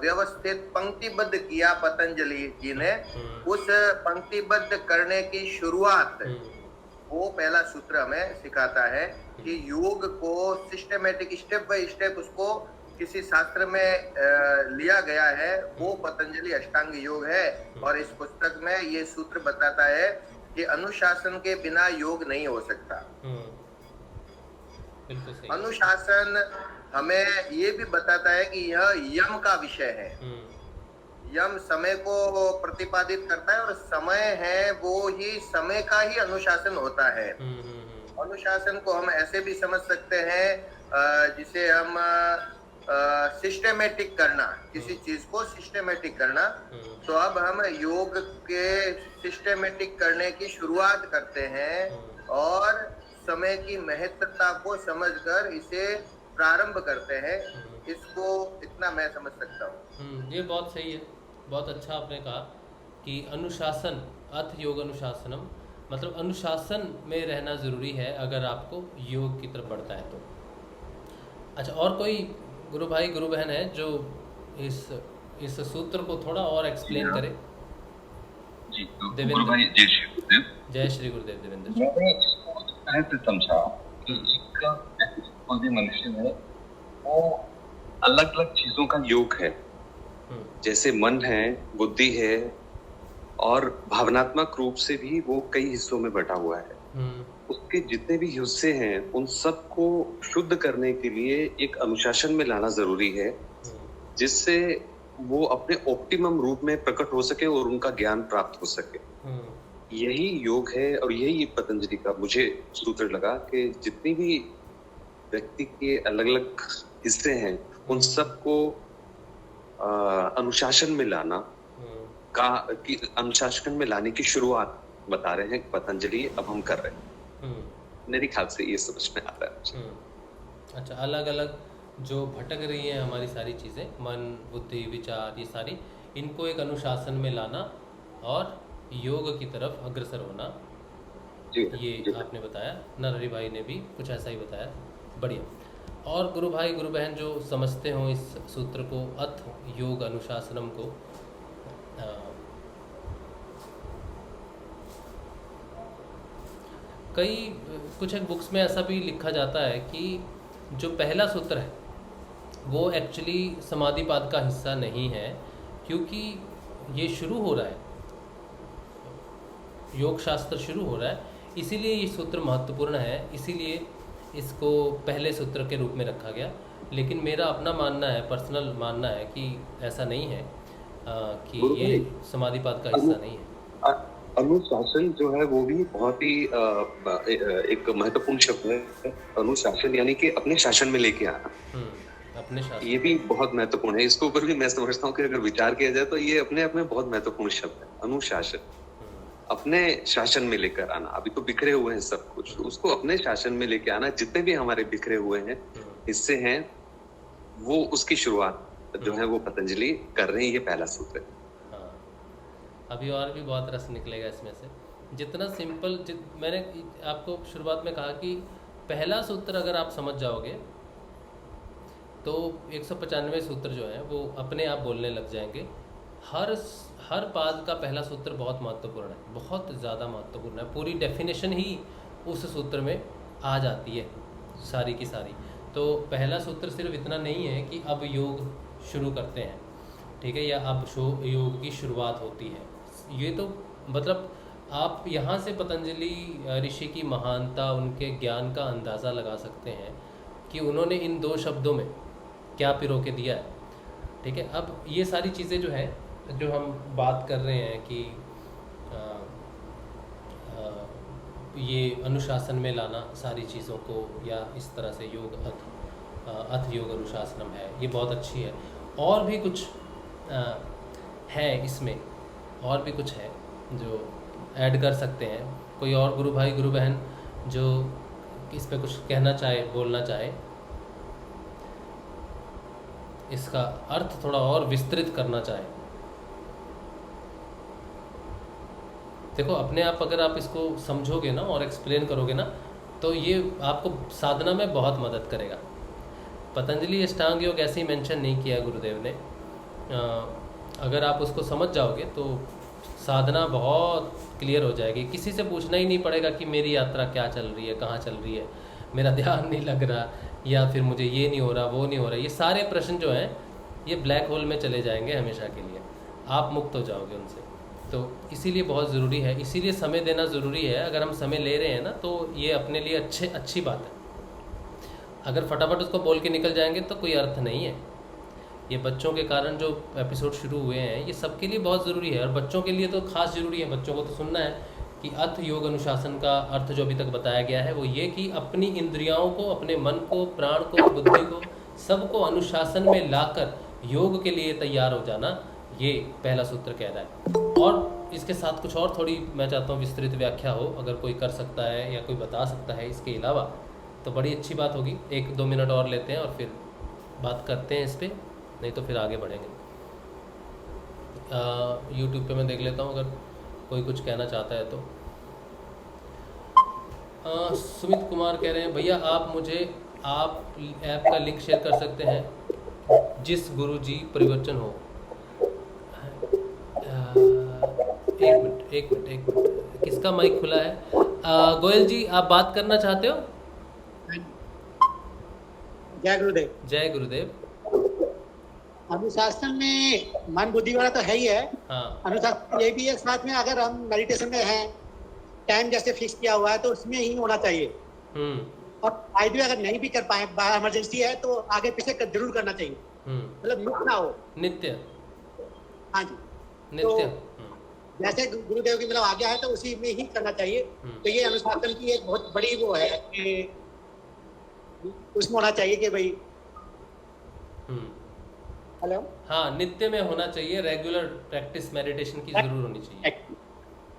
व्यवस्थित पंक्तिबद्ध किया पतंजलि जी ने। उस पंक्तिबद्ध करने की शुरुआत वो पहला सूत्र हमें सिखाता है कि योग को सिस्टमेटिक, स्टेप बाय स्टेप उसको किसी शास्त्र में लिया गया है, वो पतंजलि अष्टांग योग है। और इस पुस्तक में ये सूत्र बताता है कि अनुशासन के बिना योग नहीं हो सकता। अनुशासन हमें ये भी बताता है कि यह यम का विषय है। यम समय को प्रतिपादित करता है और समय है वो ही समय का ही अनुशासन होता है। अनुशासन को हम ऐसे भी समझ सकते हैं जिसे हम सिस्टेमेटिक करना, किसी चीज को सिस्टेमेटिक करना। तो अब हम योग के सिस्टेमेटिक करने की शुरुआत करते हैं और समय की महत्वता को समझकर इसे प्रारंभ करते हैं। इसको इतना मैं समझ सकता हूँ।
ये बहुत सही है, बहुत अच्छा आपने कहा कि अनुशासन, अथ योग अनुशासनम, मतलब अनुशासन में रहना ज़रूरी है अगर आपको योग की तरफ बढ़ता है तो। अच्छा, और कोई गुरु भाई गुरु बहन है जो इस सूत्र को थोड़ा और एक्सप्लेन करे?
जी, तो गुरु भाई जय श्री गुरुदेव।
जय श्री गुरुदेव देवेंद्र जी।
मैंने इसको ऐसे समझा कि कोई भी मनुष्य है वो अलग अलग चीजों का योग है। जैसे मन है, बुद्धि है और भावनात्मक रूप से भी वो कई हिस्सों में बटा हुआ है। उसके जितने भी हिस्से हैं उन सबको शुद्ध करने के लिए एक अनुशासन में लाना जरूरी है, जिससे वो अपने ऑप्टिमम रूप में प्रकट हो सके और उनका ज्ञान प्राप्त हो सके। यही योग है और यही पतंजलि का मुझे सूत्र लगा कि जितनी भी व्यक्ति के अलग अलग हिस्से हैं उन सबको अनुशासन में लाना अनुशासन में लाने की शुरुआत बता रहे हैं पतंजलि अब हम कर रहे हैं। मेरे ख्याल से ये समझ में आता है।
अच्छा, अलग अलग जो भटक रही हैं हमारी सारी चीज़ें, मन बुद्धि विचार, ये सारी, इनको एक अनुशासन में लाना और योग की तरफ अग्रसर होना, ये आपने बताया। नरहरि भाई ने भी कुछ ऐसा ही बताया, बढ़िया। और गुरु भाई गुरु बहन जो समझते हों इस सूत्र को, अथ योग अनुशासनम को, कई कुछ एक बुक्स में ऐसा भी लिखा जाता है कि जो पहला सूत्र है वो एक्चुअली समाधिपाद का हिस्सा नहीं है, क्योंकि ये शुरू हो रहा है, योग शास्त्र शुरू हो रहा है, इसीलिए ये सूत्र महत्वपूर्ण है, इसीलिए इसको पहले सूत्र के रूप में रखा गया। लेकिन मेरा अपना मानना है, पर्सनल मानना है कि ऐसा नहीं है, कि ये समाधिपाद का हिस्सा नहीं है।
अनुशासन जो है वो भी बहुत ही एक महत्वपूर्ण शब्द है। अनुशासन यानी कि अपने शासन में लेके आना,
अपने शासन, ये
भी बहुत महत्वपूर्ण है। इसके ऊपर भी मैं समझता हूँ कि अगर विचार किया जाए तो ये अपने आप में बहुत महत्वपूर्ण शब्द है। अनुशासन, अपने शासन में लेकर आना। अभी तो बिखरे हुए हैं सब कुछ, उसको अपने शासन में लेके आना। जितने भी हमारे बिखरे हुए हैं हिस्से हैं, वो उसकी शुरुआत जो है वो पतंजलि कर रहे हैं। ये पहला सूत्र है।
अभी और भी बहुत रस निकलेगा इसमें से। जितना सिंपल, मैंने आपको शुरुआत में कहा कि पहला सूत्र अगर आप समझ जाओगे तो 195 सूत्र जो है वो अपने आप बोलने लग जाएंगे। हर पाद का पहला सूत्र बहुत महत्वपूर्ण है, बहुत ज़्यादा महत्वपूर्ण है। पूरी डेफिनेशन ही उस सूत्र में आ जाती है, सारी की सारी। तो पहला सूत्र सिर्फ इतना नहीं है कि अब योग शुरू करते हैं, ठीक है, या अब योग की शुरुआत होती है। ये तो मतलब आप यहाँ से पतंजलि ऋषि की महानता, उनके ज्ञान का अंदाज़ा लगा सकते हैं कि उन्होंने इन दो शब्दों में क्या पिरो के दिया है, ठीक है। अब ये सारी चीज़ें जो है, जो हम बात कर रहे हैं कि ये अनुशासन में लाना सारी चीज़ों को, या इस तरह से योग अथ योग अनुशासनम है, ये बहुत अच्छी है। और भी कुछ है इसमें, और भी कुछ है जो ऐड कर सकते हैं। कोई और गुरु भाई गुरु बहन जो इस पे कुछ कहना चाहे, बोलना चाहे, इसका अर्थ थोड़ा और विस्तृत करना चाहे। देखो, अपने आप अगर आप इसको समझोगे ना और एक्सप्लेन करोगे ना, तो ये आपको साधना में बहुत मदद करेगा। पतंजलि अष्टांग योग ऐसे ही मेंशन नहीं किया गुरुदेव ने। अगर आप उसको समझ जाओगे तो साधना बहुत क्लियर हो जाएगी। किसी से पूछना ही नहीं पड़ेगा कि मेरी यात्रा क्या चल रही है, कहाँ चल रही है, मेरा ध्यान नहीं लग रहा, या फिर मुझे ये नहीं हो रहा, वो नहीं हो रहा। ये सारे प्रश्न जो हैं ये ब्लैक होल में चले जाएंगे हमेशा के लिए, आप मुक्त हो जाओगे उनसे। तो इसीलिए बहुत ज़रूरी है, इसीलिए समय देना ज़रूरी है। अगर हम समय ले रहे हैं ना, तो ये अपने लिए अच्छी बात है। अगर फटाफट उसको बोल के निकल जाएंगे तो कोई अर्थ नहीं है। ये बच्चों के कारण जो एपिसोड शुरू हुए हैं, ये सबके लिए बहुत ज़रूरी है, और बच्चों के लिए तो खास ज़रूरी है। बच्चों को तो सुनना है कि अर्थ योग अनुशासन का अर्थ जो अभी तक बताया गया है वो ये कि अपनी इंद्रियों को, अपने मन को, प्राण को, बुद्धि को, सबको अनुशासन में लाकर योग के लिए तैयार हो जाना, ये पहला सूत्र कह रहा है। और इसके साथ कुछ और थोड़ी मैं चाहता हूँ विस्तृत व्याख्या हो, अगर कोई कर सकता है या कोई बता सकता है इसके अलावा, तो बड़ी अच्छी बात होगी। 1-2 मिनट और लेते हैं और फिर बात करते हैं इस पर, नहीं तो फिर आगे बढ़ेंगे। यूट्यूब पे मैं देख लेता हूँ अगर कोई कुछ कहना चाहता है तो। सुमित कुमार कह रहे हैं, भैया आप मुझे आप ऐप का लिंक शेयर कर सकते हैं जिस गुरुजी परिवर्तन हो। एक मिनट, किसका माइक खुला है? गोयल जी, आप बात करना चाहते हो?
जय गुरुदेव।
जय गुरुदेव।
अनुशासन में मन बुद्धि वाला तो है ही है।
हाँ।
अनुशासन ये भी है, साथ में अगर हम मेडिटेशन में हैं, टाइम जैसे फिक्स किया हुआ है तो उसमें ही होना चाहिए। और फायदे अगर नहीं भी कर पाए, इमरजेंसी है तो आगे पीछे जरूर करना चाहिए, मतलब लुक ना हो,
नित्य।
हाँ जी,
नित्य।
जैसे गुरुदेव की मतलब आज्ञा है तो उसी में ही करना चाहिए। तो ये अनुशासन की एक बहुत बड़ी वो है कि उसमें होना चाहिए कि भाई हेलो,
हाँ, नित्य में होना चाहिए, रेगुलर प्रैक्टिस मेडिटेशन की जरूर होनी चाहिए।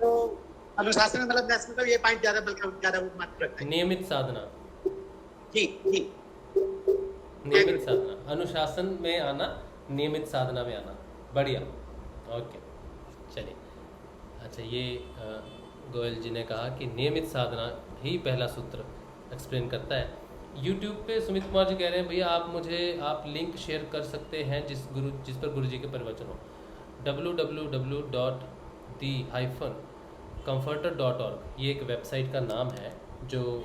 तो अनुशासन में मतलब ये पॉइंट ज्यादा बल्कि ज्यादा महत्व रखता है।
नियमित साधना,
जी जी,
नियमित साधना, अनुशासन में आना, नियमित साधना में आना, बढ़िया। ओके, चलिए। अच्छा, ये गोयल जी ने कहा कि नियमित साधना ही पहला सूत्र एक्सप्लेन करता है। यूट्यूब पे सुमित कुमार जी कह रहे हैं भैया आप लिंक शेयर कर सकते हैं जिस पर गुरु जी के प्रवचन हो। www.the-comforter.org ये एक वेबसाइट का नाम है जो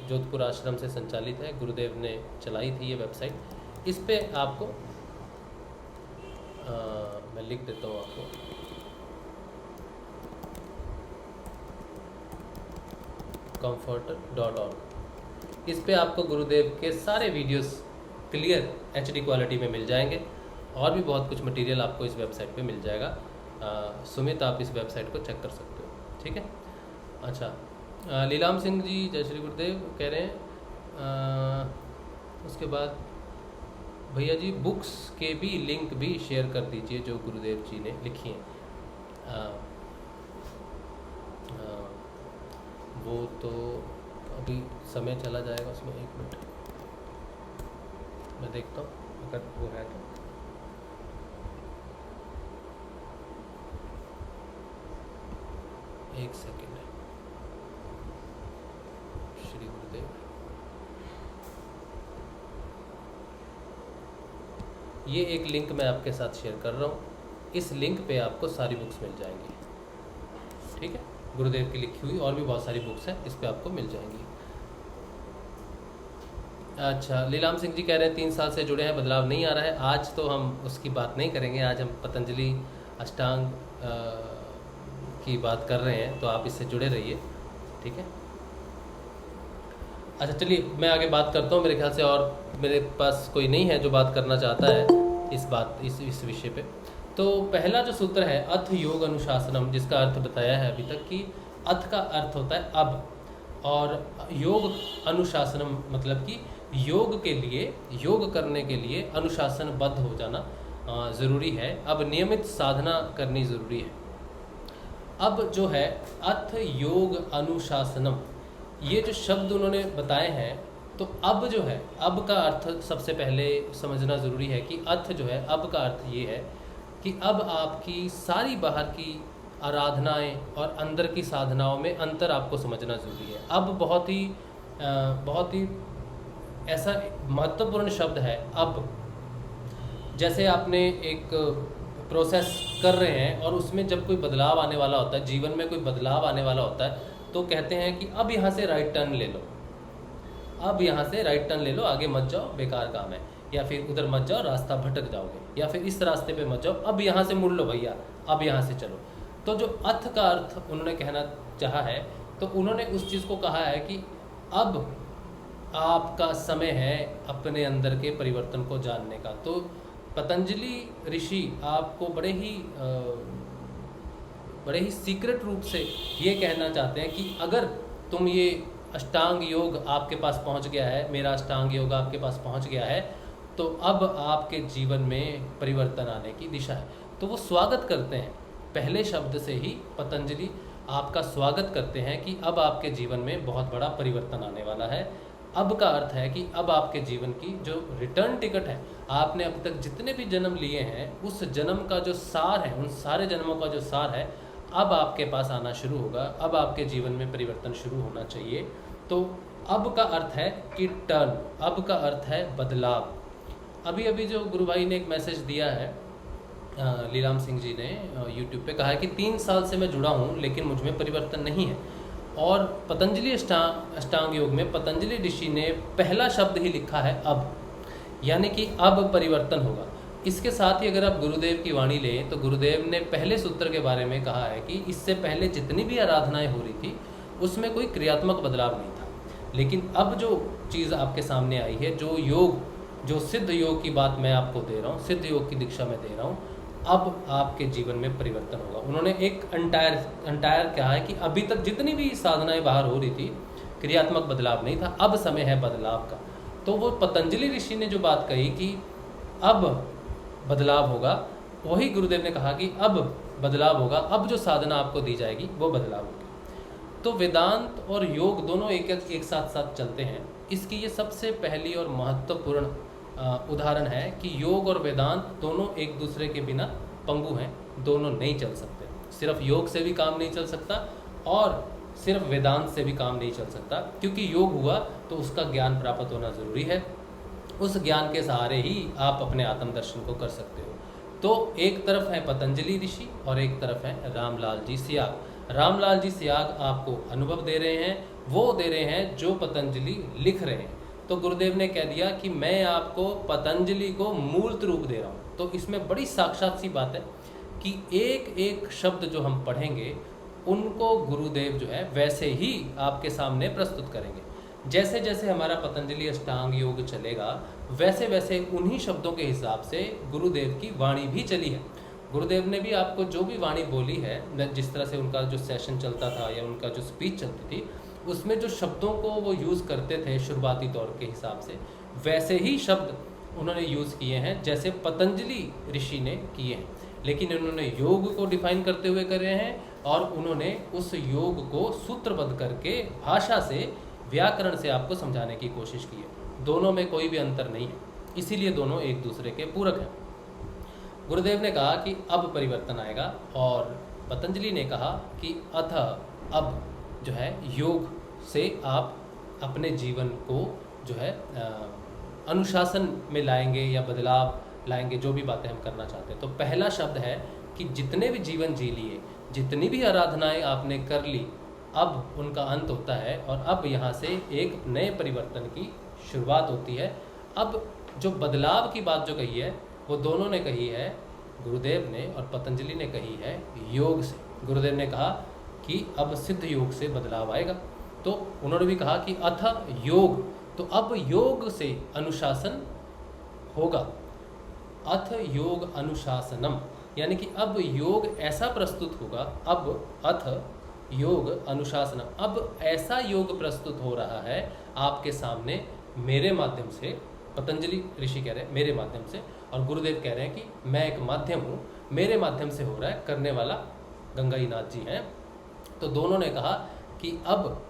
जोधपुर आश्रम से संचालित है, गुरुदेव ने चलाई थी ये वेबसाइट। इस पे आपको मैं लिख देता हूँ आपको, comforter.org। इस पे आपको गुरुदेव के सारे वीडियोस क्लियर HD क्वालिटी में मिल जाएंगे और भी बहुत कुछ मटेरियल आपको इस वेबसाइट पे मिल जाएगा। सुमित, आप इस वेबसाइट को चेक कर सकते हो, ठीक है। अच्छा, लीलाम सिंह जी जय श्री गुरुदेव कह रहे हैं। उसके बाद भैया जी बुक्स के भी लिंक भी शेयर कर दीजिए जो गुरुदेव जी ने लिखी हैं। वो तो अभी समय चला जाएगा उसमें, 1 मिनट मैं देखता हूँ अगर वो है तो। एक सेकेंड, श्री गुरुदेव, ये एक लिंक मैं आपके साथ शेयर कर रहा हूँ। इस लिंक पे आपको सारी बुक्स मिल जाएंगी, ठीक है। गुरुदेव की लिखी हुई और भी बहुत सारी बुक्स हैं, इस पे आपको मिल जाएंगी। अच्छा, लीलाम सिंह जी कह रहे हैं 3 साल से जुड़े हैं, बदलाव नहीं आ रहा है। आज तो हम उसकी बात नहीं करेंगे, आज हम पतंजलि अष्टांग की बात कर रहे हैं, तो आप इससे जुड़े रहिए, ठीक है। अच्छा, चलिए मैं आगे बात करता हूँ। मेरे ख्याल से और मेरे पास कोई नहीं है जो बात करना चाहता है इस विषय पे। तो पहला जो सूत्र है अथ योग अनुशासनम, जिसका अर्थ बताया है अभी तक कि अथ का अर्थ होता है अब, और योग अनुशासनम मतलब कि योग के लिए, योग करने के लिए अनुशासनबद्ध हो जाना ज़रूरी है। अब नियमित साधना करनी ज़रूरी है। अब जो है अथ योग अनुशासनम, ये जो शब्द उन्होंने बताए हैं, तो अब जो है, अब का अर्थ सबसे पहले समझना ज़रूरी है कि अथ जो है, अब का अर्थ ये है कि अब आपकी सारी बाहर की आराधनाएं और अंदर की साधनाओं में अंतर आपको समझना ज़रूरी है। अब बहुत ही ऐसा महत्वपूर्ण शब्द है अब। जैसे आपने एक प्रोसेस कर रहे हैं और उसमें जब कोई बदलाव आने वाला होता है, जीवन में कोई बदलाव आने वाला होता है, तो कहते हैं कि अब यहाँ से राइट टर्न ले लो, अब यहाँ से राइट टर्न ले लो, आगे मत जाओ, बेकार काम है, या फिर उधर मत जाओ, रास्ता भटक जाओगे, या फिर इस रास्ते पे मत जाओ, अब यहाँ से मुड़ लो भैया, अब यहाँ से चलो। तो जो अथ का अर्थ उन्होंने कहना चाहा है, तो उन्होंने उस चीज़ को कहा है कि अब आपका समय है अपने अंदर के परिवर्तन को जानने का। तो पतंजलि ऋषि आपको बड़े ही सीक्रेट रूप से ये कहना चाहते हैं कि अगर तुम ये अष्टांग योग आपके पास पहुंच गया है, मेरा अष्टांग योग आपके पास पहुंच गया है, तो अब आपके जीवन में परिवर्तन आने की दिशा है। तो वो स्वागत करते हैं, पहले शब्द से ही पतंजलि आपका स्वागत करते हैं कि अब आपके जीवन में बहुत बड़ा परिवर्तन आने वाला है। अब का अर्थ है कि अब आपके जीवन की जो रिटर्न टिकट है, आपने अब तक जितने भी जन्म लिए हैं उस जन्म का जो सार है, उन सारे जन्मों का जो सार है, अब आपके पास आना शुरू होगा। अब आपके जीवन में परिवर्तन शुरू होना चाहिए। तो अब का अर्थ है कि टर्न, अब का अर्थ है बदलाव। अभी अभी जो गुरु भाई ने एक मैसेज दिया है, लीलाम सिंह जी ने यूट्यूब पे कहा है कि 3 साल से मैं जुड़ा हूँ लेकिन मुझ में परिवर्तन नहीं है। और पतंजलि अष्टांग योग में पतंजलि ऋषि ने पहला शब्द ही लिखा है अब, यानी कि अब परिवर्तन होगा। इसके साथ ही अगर आप गुरुदेव की वाणी लें तो गुरुदेव ने पहले सूत्र के बारे में कहा है कि इससे पहले जितनी भी आराधनाएं हो रही थी उसमें कोई क्रियात्मक बदलाव नहीं था, लेकिन अब जो चीज़ आपके सामने आई है, जो योग, जो सिद्ध योग की बात मैं आपको दे रहा हूँ, सिद्ध योग की दीक्षा मैं दे रहा हूँ, अब आपके जीवन में परिवर्तन होगा। उन्होंने एक अंटायर कहा है कि अभी तक जितनी भी साधनाएं बाहर हो रही थी, क्रियात्मक बदलाव नहीं था, अब समय है बदलाव का। तो वो पतंजलि ऋषि ने जो बात कही कि अब बदलाव होगा, वही गुरुदेव ने कहा कि अब बदलाव होगा, अब जो साधना आपको दी जाएगी वो बदलाव होगी। तो वेदांत और योग दोनों एक साथ साथ चलते हैं। इसकी ये सबसे पहली और महत्वपूर्ण उदाहरण है कि योग और वेदांत दोनों एक दूसरे के बिना पंगु हैं, दोनों नहीं चल सकते। सिर्फ योग से भी काम नहीं चल सकता और सिर्फ वेदांत से भी काम नहीं चल सकता, क्योंकि योग हुआ तो उसका ज्ञान प्राप्त होना ज़रूरी है। उस ज्ञान के सहारे ही आप अपने आत्मदर्शन को कर सकते हो। तो एक तरफ है पतंजलि ऋषि और एक तरफ है रामलाल जी सियाग। रामलाल जी सियाग आपको अनुभव दे रहे हैं, वो दे रहे हैं जो पतंजलि लिख रहे हैं। तो गुरुदेव ने कह दिया कि मैं आपको पतंजलि को मूर्त रूप दे रहा हूँ। तो इसमें बड़ी साक्षात सी बात है कि एक एक शब्द जो हम पढ़ेंगे उनको गुरुदेव जो है वैसे ही आपके सामने प्रस्तुत करेंगे। जैसे जैसे हमारा पतंजलि अष्टांग योग चलेगा वैसे वैसे उन्हीं शब्दों के हिसाब से गुरुदेव की वाणी भी चली है। गुरुदेव ने भी आपको जो भी वाणी बोली है, जिस तरह से उनका जो सेशन चलता था या उनका जो स्पीच चलती थी, उसमें जो शब्दों को वो यूज़ करते थे शुरुआती तौर के हिसाब से, वैसे ही शब्द उन्होंने यूज़ किए हैं जैसे पतंजलि ऋषि ने किए हैं। लेकिन उन्होंने योग को डिफाइन करते हुए करे हैं और उन्होंने उस योग को सूत्रबद्ध करके भाषा से, व्याकरण से आपको समझाने की कोशिश की है। दोनों में कोई भी अंतर नहीं है, इसीलिए दोनों एक दूसरे के पूरक हैं। गुरुदेव ने कहा कि अब परिवर्तन आएगा और पतंजलि ने कहा कि अतः अब जो है योग से आप अपने जीवन को जो है अनुशासन में लाएंगे या बदलाव लाएंगे, जो भी बातें हम करना चाहते हैं। तो पहला शब्द है कि जितने भी जीवन जी लिए, जितनी भी आराधनाएं आपने कर ली, अब उनका अंत होता है और अब यहाँ से एक नए परिवर्तन की शुरुआत होती है। अब जो बदलाव की बात जो कही है वो दोनों ने कही है, गुरुदेव ने और पतंजलि ने कही है योग से। गुरुदेव ने कहा कि अब सिद्ध योग से बदलाव आएगा, तो उन्होंने भी कहा कि अथ योग, तो अब योग से अनुशासन होगा। अथ योग अनुशासनम, यानी कि अब योग ऐसा प्रस्तुत होगा, अब अथ योग अनुशासनम, अब ऐसा योग प्रस्तुत हो रहा है आपके सामने मेरे माध्यम से। पतंजलि ऋषि कह रहे हैं मेरे माध्यम से, और गुरुदेव कह रहे हैं कि मैं एक माध्यम हूँ, मेरे माध्यम से हो रहा है, करने वाला गंगाईनाथ जी हैं। तो दोनों ने कहा कि अब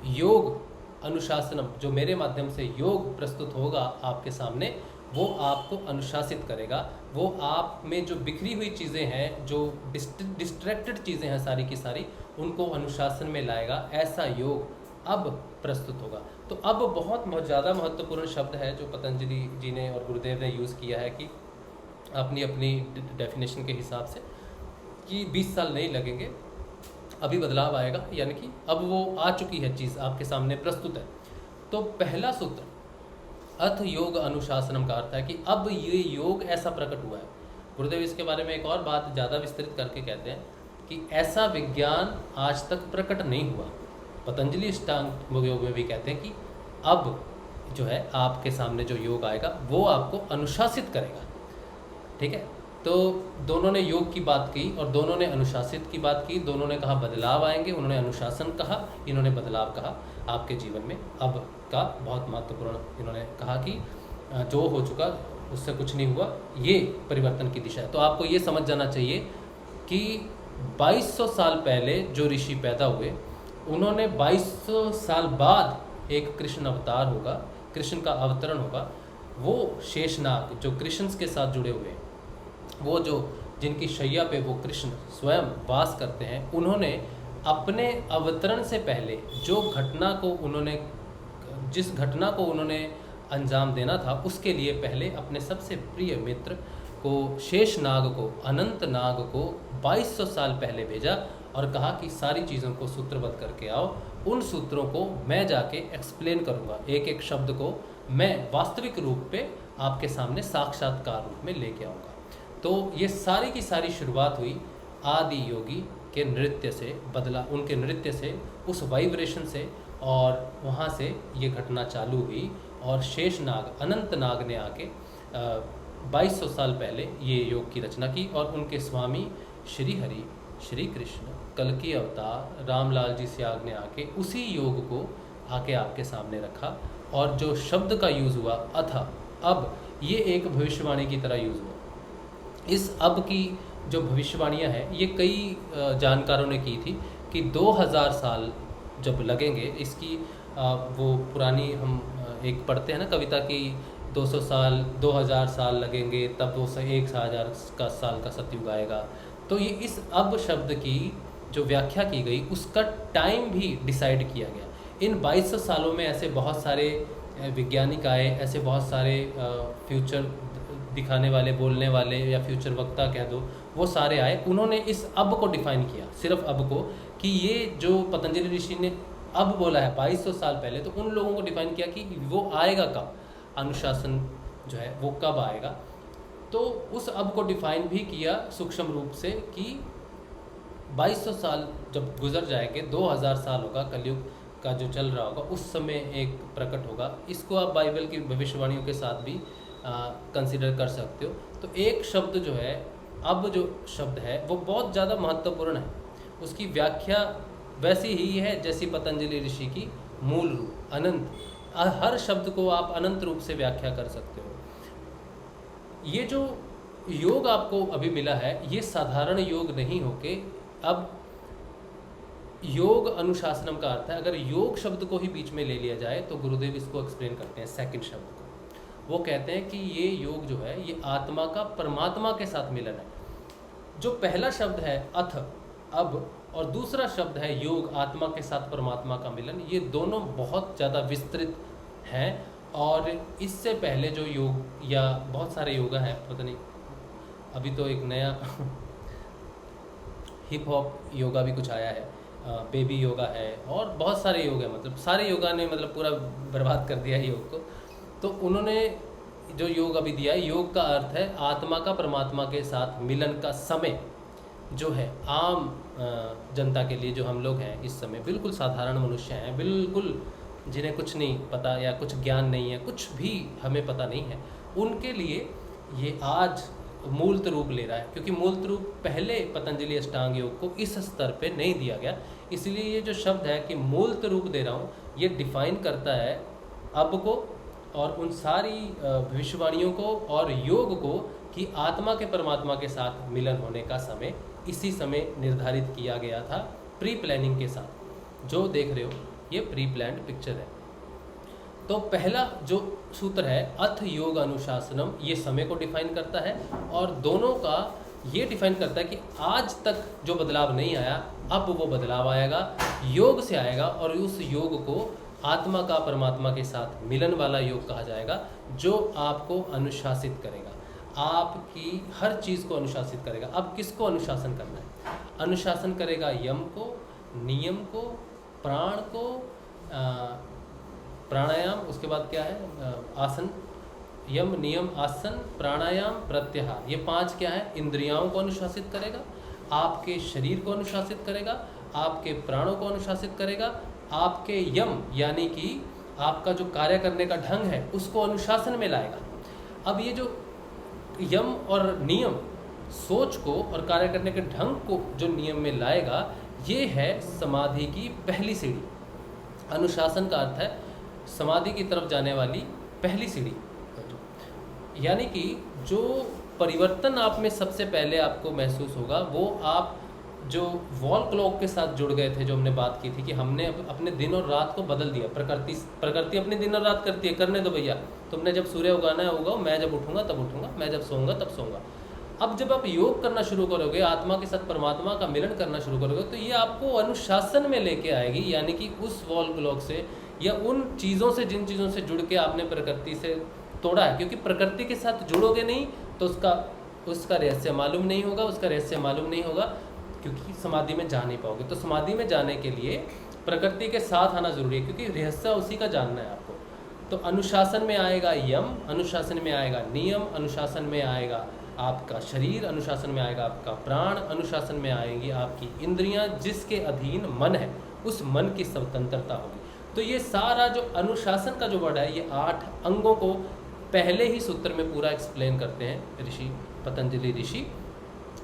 योग अनुशासनम, जो मेरे माध्यम से योग प्रस्तुत होगा आपके सामने, वो आपको अनुशासित करेगा। वो आप में जो बिखरी हुई चीज़ें हैं, जो डिस्ट्रैक्टेड चीज़ें हैं सारी की सारी, उनको अनुशासन में लाएगा। ऐसा योग अब प्रस्तुत होगा। तो अब बहुत ज़्यादा महत्वपूर्ण शब्द है जो पतंजलि जी ने और गुरुदेव ने यूज़ किया है कि अपनी अपनी डेफिनेशन के हिसाब से, कि 20 साल नहीं लगेंगे, अभी बदलाव आएगा, यानी कि अब वो आ चुकी है चीज़ आपके सामने प्रस्तुत है। तो पहला सूत्र अथ योग अनुशासनम का अर्थ है कि अब ये योग ऐसा प्रकट हुआ है। गुरुदेव इसके बारे में एक और बात ज़्यादा विस्तृत करके कहते हैं कि ऐसा विज्ञान आज तक प्रकट नहीं हुआ। पतंजलि अष्टांग योग में भी कहते हैं कि अब जो है आपके सामने जो योग आएगा वो आपको अनुशासित करेगा। ठीक है, तो दोनों ने योग की बात की और दोनों ने अनुशासित की बात की। दोनों ने कहा बदलाव आएंगे, उन्होंने अनुशासन कहा, इन्होंने बदलाव कहा आपके जीवन में। अब का बहुत महत्वपूर्ण इन्होंने कहा कि जो हो चुका उससे कुछ नहीं हुआ, ये परिवर्तन की दिशा है। तो आपको ये समझ जाना चाहिए कि 2200 साल पहले जो ऋषि पैदा हुए, उन्होंने 2200 साल बाद एक कृष्ण अवतार होगा, कृष्ण का अवतरण होगा। वो शेषनाग जो कृष्ण के साथ जुड़े हुए हैं, वो जो जिनकी शैया पे वो कृष्ण स्वयं वास करते हैं, उन्होंने अपने अवतरण से पहले जो घटना को उन्होंने, जिस घटना को उन्होंने अंजाम देना था, उसके लिए पहले अपने सबसे प्रिय मित्र को, शेषनाग को, अनंत नाग को 2200 साल पहले भेजा और कहा कि सारी चीज़ों को सूत्रबद्ध करके आओ। उन सूत्रों को मैं जाके एक्सप्लेन करूँगा, एक एक शब्द को मैं वास्तविक रूप पे आपके सामने साक्षात्कार रूप में लेके आऊँगा। तो ये सारी की सारी शुरुआत हुई आदि योगी के नृत्य से, बदला उनके नृत्य से, उस वाइब्रेशन से, और वहाँ से ये घटना चालू हुई और शेषनाग, अनंत नाग ने आके 2200 साल पहले ये योग की रचना की और उनके स्वामी श्री हरि श्री कृष्ण कल्कि अवतार रामलाल जी सियाग ने आके उसी योग को आके आपके सामने रखा और जो शब्द का यूज़ हुआ अथा, अब, ये एक भविष्यवाणी की तरह यूज़ हुआ। इस अब की जो भविष्यवाणियाँ हैं ये कई जानकारों ने की थी कि 2000 साल जब लगेंगे, इसकी वो पुरानी हम एक पढ़ते हैं ना कविता की 200 साल 2000 साल लगेंगे तब 1000 का साल का सतयुग आएगा। तो ये इस अब शब्द की जो व्याख्या की गई उसका टाइम भी डिसाइड किया गया। इन 2200 सालों में ऐसे बहुत सारे वैज्ञानिक आए, ऐसे बहुत सारे फ्यूचर दिखाने वाले, बोलने वाले या फ्यूचर वक्ता कह दो, वो सारे आए। उन्होंने इस अब को डिफाइन किया, सिर्फ अब को, कि ये जो पतंजलि ऋषि ने अब बोला है 2200 साल पहले, तो उन लोगों को डिफाइन किया कि वो आएगा कब, अनुशासन जो है वो कब आएगा। तो उस अब को डिफाइन भी किया सूक्ष्म रूप से कि 2200 साल जब गुजर जाएंगे, 2000 साल होगा, कलयुग का जो चल रहा होगा, उस समय एक प्रकट होगा। इसको आप बाइबल की भविष्यवाणियों के साथ भी कंसिडर कर सकते हो। तो एक शब्द जो है, अब जो शब्द है वो बहुत ज़्यादा महत्वपूर्ण है। उसकी व्याख्या वैसी ही है जैसी पतंजलि ऋषि की मूल रूप अनंत, हर शब्द को आप अनंत रूप से व्याख्या कर सकते हो। ये जो योग आपको अभी मिला है ये साधारण योग नहीं होके, अब योग अनुशासनम का अर्थ है, अगर योग शब्द को ही बीच में ले लिया जाए तो गुरुदेव इसको एक्सप्लेन करते हैं सेकंड शब्द को। वो कहते हैं कि ये योग जो है ये आत्मा का परमात्मा के साथ मिलन है। जो पहला शब्द है अथ, अब, और दूसरा शब्द है योग, आत्मा के साथ परमात्मा का मिलन, ये दोनों बहुत ज़्यादा विस्तृत हैं। और इससे पहले जो योग या बहुत सारे योगा हैं, पता नहीं, अभी तो एक नया हिप हॉप योगा भी कुछ आया है, बेबी योगा है, और बहुत सारे योग हैं, मतलब सारे योगा ने मतलब पूरा बर्बाद कर दिया है योग को। तो उन्होंने जो योग अभी दिया है, योग का अर्थ है आत्मा का परमात्मा के साथ मिलन का समय जो है। आम जनता के लिए जो हम लोग हैं इस समय, बिल्कुल साधारण मनुष्य हैं, बिल्कुल जिन्हें कुछ नहीं पता या कुछ ज्ञान नहीं है, कुछ भी हमें पता नहीं है, उनके लिए ये आज मूर्त रूप ले रहा है। क्योंकि मूर्त रूप पहले पतंजलि अष्टांग योग को इस स्तर पे नहीं दिया गया, इसलिए ये जो शब्द है कि मूर्त रूप दे रहा हूँ, ये डिफाइन करता है अब को और उन सारी भविष्यवाणियों को और योग को कि आत्मा के परमात्मा के साथ मिलन होने का समय इसी समय निर्धारित किया गया था प्री प्लानिंग के साथ। जो देख रहे हो ये प्री प्लान्ड पिक्चर है। तो पहला जो सूत्र है अथ योग अनुशासनम, ये समय को डिफाइन करता है और दोनों का ये डिफाइन करता है कि आज तक जो बदलाव नहीं आया, अब वो बदलाव आएगा, योग से आएगा, और उस योग को आत्मा का परमात्मा के साथ मिलन वाला योग कहा जाएगा, जो आपको अनुशासित करेगा, आपकी हर चीज़ को अनुशासित करेगा। अब किसको अनुशासन करना है? अनुशासन करेगा यम को, नियम को, प्राण को, प्राणायाम, उसके बाद क्या है आसन, यम नियम आसन प्राणायाम प्रत्याहार, ये 5 क्या है? इंद्रियाओं को अनुशासित करेगा, आपके शरीर को अनुशासित करेगा, आपके प्राणों को अनुशासित करेगा, आपके यम यानी कि आपका जो कार्य करने का ढंग है उसको अनुशासन में लाएगा। अब ये जो यम और नियम सोच को और कार्य करने के ढंग को जो नियम में लाएगा, ये है समाधि की पहली सीढ़ी। अनुशासन का अर्थ है समाधि की तरफ जाने वाली पहली सीढ़ी, यानी कि जो परिवर्तन आप में सबसे पहले आपको महसूस होगा वो आप जो वॉल क्लॉक के साथ जुड़ गए थे, जो हमने बात की थी कि हमने अपने दिन और रात को बदल दिया। प्रकृति अपने दिन और रात करती है, करने दो भैया, तुमने जब सूर्य उगाना है उगाओ, मैं जब उठूंगा तब उठूंगा, मैं जब सोऊंगा तब सोऊंगा। अब जब आप योग करना शुरू करोगे, आत्मा के साथ परमात्मा का मिलन करना शुरू करोगे, तो ये आपको अनुशासन में लेके आएगी, यानी कि उस वॉल क्लॉक से या उन चीज़ों से, जिन चीज़ों से जुड़ के आपने प्रकृति से तोड़ा है। क्योंकि प्रकृति के साथ जुड़ोगे नहीं तो उसका रहस्य मालूम नहीं होगा, उसका रहस्य मालूम नहीं होगा, क्योंकि समाधि में जा नहीं पाओगे। तो समाधि में जाने के लिए प्रकृति के साथ आना जरूरी है, क्योंकि रहस्य उसी का जानना है आपको। तो अनुशासन में आएगा यम, अनुशासन में आएगा नियम, अनुशासन में आएगा आपका शरीर, अनुशासन में आएगा आपका प्राण, अनुशासन में आएंगी आपकी इंद्रियां, जिसके अधीन मन है, उस मन की स्वतंत्रता होगी। तो ये सारा जो अनुशासन का जो वर्ड है, ये 8 अंगों को पहले ही सूत्र में पूरा एक्सप्लेन करते हैं ऋषि पतंजलि ऋषि,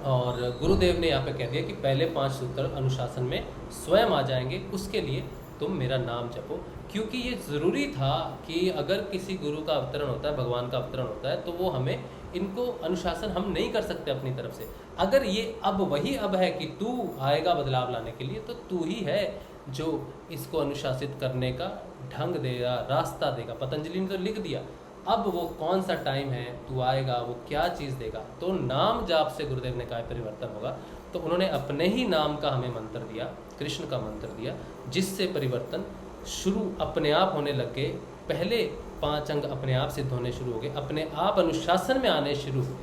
और गुरुदेव ने यहाँ पे कह दिया कि पहले 5 सूत्र अनुशासन में स्वयं आ जाएंगे, उसके लिए तुम मेरा नाम जपो। क्योंकि ये ज़रूरी था कि अगर किसी गुरु का अवतरण होता है, भगवान का अवतरण होता है, तो वो हमें इनको अनुशासन हम नहीं कर सकते अपनी तरफ से। अगर ये अब वही अब है कि तू आएगा बदलाव लाने के लिए, तो तू ही है जो इसको अनुशासित करने का ढंग देगा, रास्ता देगा। पतंजलि ने तो लिख दिया, अब वो कौन सा टाइम है, तू आएगा, वो क्या चीज़ देगा। तो नाम जाप से गुरुदेव ने कहा परिवर्तन होगा, तो उन्होंने अपने ही नाम का हमें मंत्र दिया, कृष्ण का मंत्र दिया, जिससे परिवर्तन शुरू अपने आप होने लग गए। पहले 5 अंग अपने आप सिद्ध होने शुरू हो गए, अपने आप अनुशासन में आने शुरू हुए,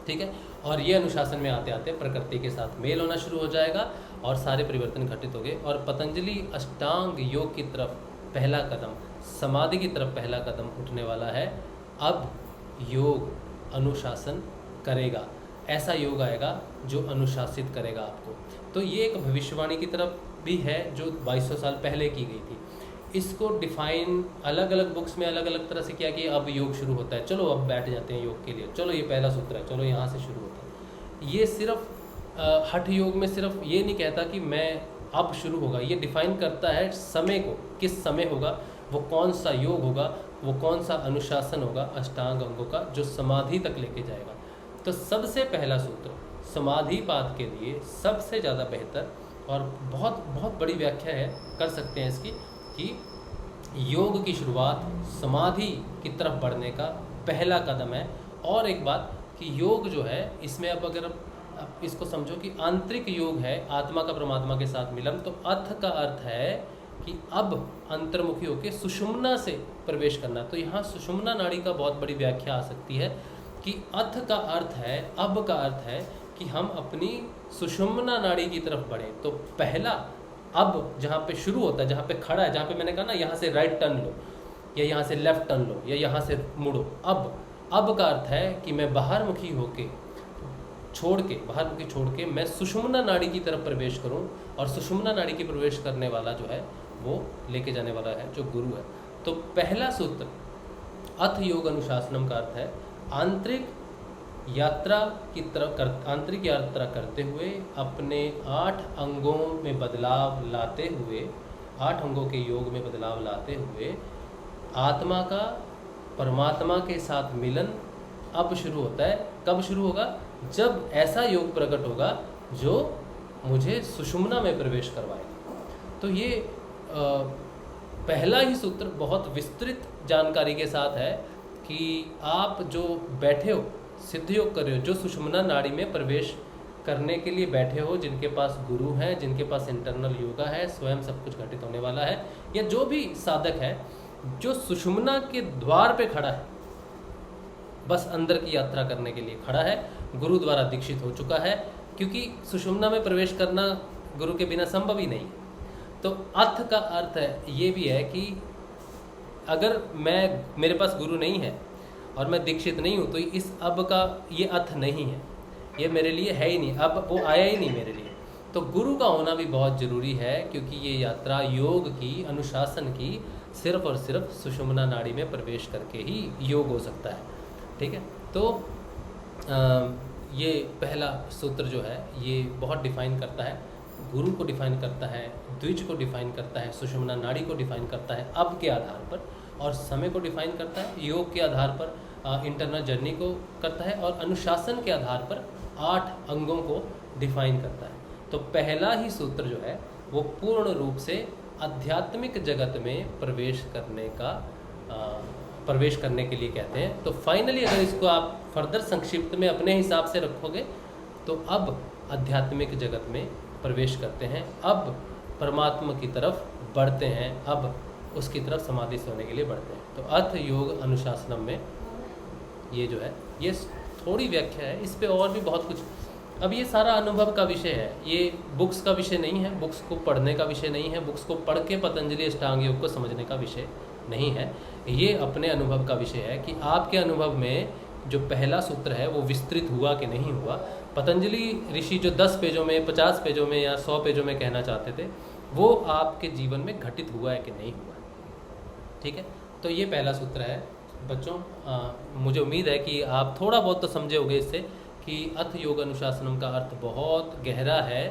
ठीक है। और ये अनुशासन में आते आते प्रकृति के साथ मेल होना शुरू हो जाएगा और सारे परिवर्तन घटित हो गए। और पतंजलि अष्टांग योग की तरफ पहला कदम, समाधि की तरफ पहला कदम उठने वाला है। अब योग अनुशासन करेगा, ऐसा योग आएगा जो अनुशासित करेगा आपको। तो ये एक भविष्यवाणी की तरफ भी है जो 2200 साल पहले की गई थी। इसको डिफाइन अलग अलग बुक्स में अलग अलग तरह से किया कि अब योग शुरू होता है, चलो अब बैठ जाते हैं योग के लिए, चलो ये पहला सूत्र है, चलो यहाँ से शुरू होता है। ये सिर्फ हठ योग में सिर्फ ये नहीं कहता कि मैं अब शुरू होगा, ये डिफाइन करता है समय को, किस समय होगा, वो कौन सा योग होगा, वो कौन सा अनुशासन होगा अष्टांग अंगों का जो समाधि तक लेके जाएगा। तो सबसे पहला सूत्र समाधिपात के लिए सबसे ज़्यादा बेहतर और बहुत बहुत बड़ी व्याख्या है, कर सकते हैं इसकी, कि योग की शुरुआत समाधि की तरफ बढ़ने का पहला कदम है। और एक बात कि योग जो है इसमें अब अगर आप इसको समझो कि आंतरिक योग है, आत्मा का परमात्मा के साथ मिलन, तो अथ का अर्थ है कि अब अंतर्मुखी होकर सुषुम्ना से प्रवेश करना। तो यहाँ सुषुम्ना नाड़ी का बहुत बड़ी व्याख्या आ सकती है कि अथ का अर्थ है, अब का अर्थ है कि हम अपनी सुषुम्ना नाड़ी की तरफ बढ़ें। तो पहला अब जहाँ पे शुरू होता है, जहाँ पे खड़ा है, जहाँ पे मैंने कहा ना यहाँ से राइट टर्न लो या यहाँ से लेफ्ट टर्न लो या यहाँ से मुड़ो, अब का अर्थ है कि मैं बाहरमुखी होके बाहरमुखी छोड़ के मैं सुषुम्ना नाड़ी की तरफ प्रवेश करूं। और सुषुम्ना नाड़ी की प्रवेश करने वाला जो है वो लेके जाने वाला है जो गुरु है। तो पहला सूत्र अथ योग अनुशासनम का अर्थ है आंतरिक यात्रा की तरफ, आंतरिक यात्रा करते हुए अपने 8 अंगों में बदलाव लाते हुए, 8 अंगों के योग में बदलाव लाते हुए आत्मा का परमात्मा के साथ मिलन अब शुरू होता है। कब शुरू होगा? जब ऐसा योग प्रकट होगा जो मुझे सुषुम्ना में प्रवेश करवाएगा। तो ये पहला ही सूत्र बहुत विस्तृत जानकारी के साथ है कि आप जो बैठे हो, सिद्ध योग कर रहे हो, जो सुषुम्ना नाड़ी में प्रवेश करने के लिए बैठे हो, जिनके पास गुरु हैं, जिनके पास इंटरनल योगा है, स्वयं सब कुछ घटित होने वाला है, या जो भी साधक है जो सुषुम्ना के द्वार पे खड़ा है, बस अंदर की यात्रा करने के लिए खड़ा है, गुरु द्वारा दीक्षित हो चुका है, क्योंकि सुषुम्ना में प्रवेश करना गुरु के बिना संभव ही नहीं। तो अथ का अर्थ है ये भी है कि अगर मेरे पास गुरु नहीं है और मैं दीक्षित नहीं हूँ, तो इस अब का ये अर्थ नहीं है, ये मेरे लिए है ही नहीं, अब वो आया ही नहीं मेरे लिए। तो गुरु का होना भी बहुत ज़रूरी है, क्योंकि ये यात्रा योग की, अनुशासन की, सिर्फ और सिर्फ सुषुम्ना नाड़ी में प्रवेश करके ही योग हो सकता है। ठीक है, तो ये पहला सूत्र जो है ये बहुत डिफाइन करता है, गुरु को डिफाइन करता है, द्विज को डिफाइन करता है, सुषुम्ना नाड़ी को डिफाइन करता है अब के आधार पर, और समय को डिफाइन करता है, योग के आधार पर इंटरनल जर्नी को करता है, और अनुशासन के आधार पर 8 अंगों को डिफाइन करता है। तो पहला ही सूत्र जो है वो पूर्ण रूप से आध्यात्मिक जगत में प्रवेश करने के लिए कहते हैं। तो फाइनली अगर इसको आप फर्दर संक्षिप्त में अपने हिसाब से रखोगे तो अब आध्यात्मिक जगत में प्रवेश करते हैं, अब परमात्मा की तरफ बढ़ते हैं, अब उसकी तरफ समाधि से होने के लिए बढ़ते हैं। तो अर्थ योग अनुशासनम में ये जो है ये थोड़ी व्याख्या है, इस पे और भी बहुत कुछ। अब ये सारा अनुभव का विषय है, ये बुक्स का विषय नहीं है, बुक्स को पढ़ने का विषय नहीं है, बुक्स को पढ़ के पतंजलि अष्टांग योग को समझने का विषय नहीं है। ये अपने अनुभव का विषय है कि आपके अनुभव में जो पहला सूत्र है वो विस्तृत हुआ कि नहीं हुआ। पतंजलि ऋषि जो 10 पेजों में, 50 पेजों में या 100 पेजों में कहना चाहते थे, वो आपके जीवन में घटित हुआ है कि नहीं हुआ। ठीक है, तो ये पहला सूत्र है बच्चों, मुझे उम्मीद है कि आप थोड़ा बहुत तो समझे होंगे इससे कि अथ योग अनुशासनम का अर्थ बहुत गहरा है।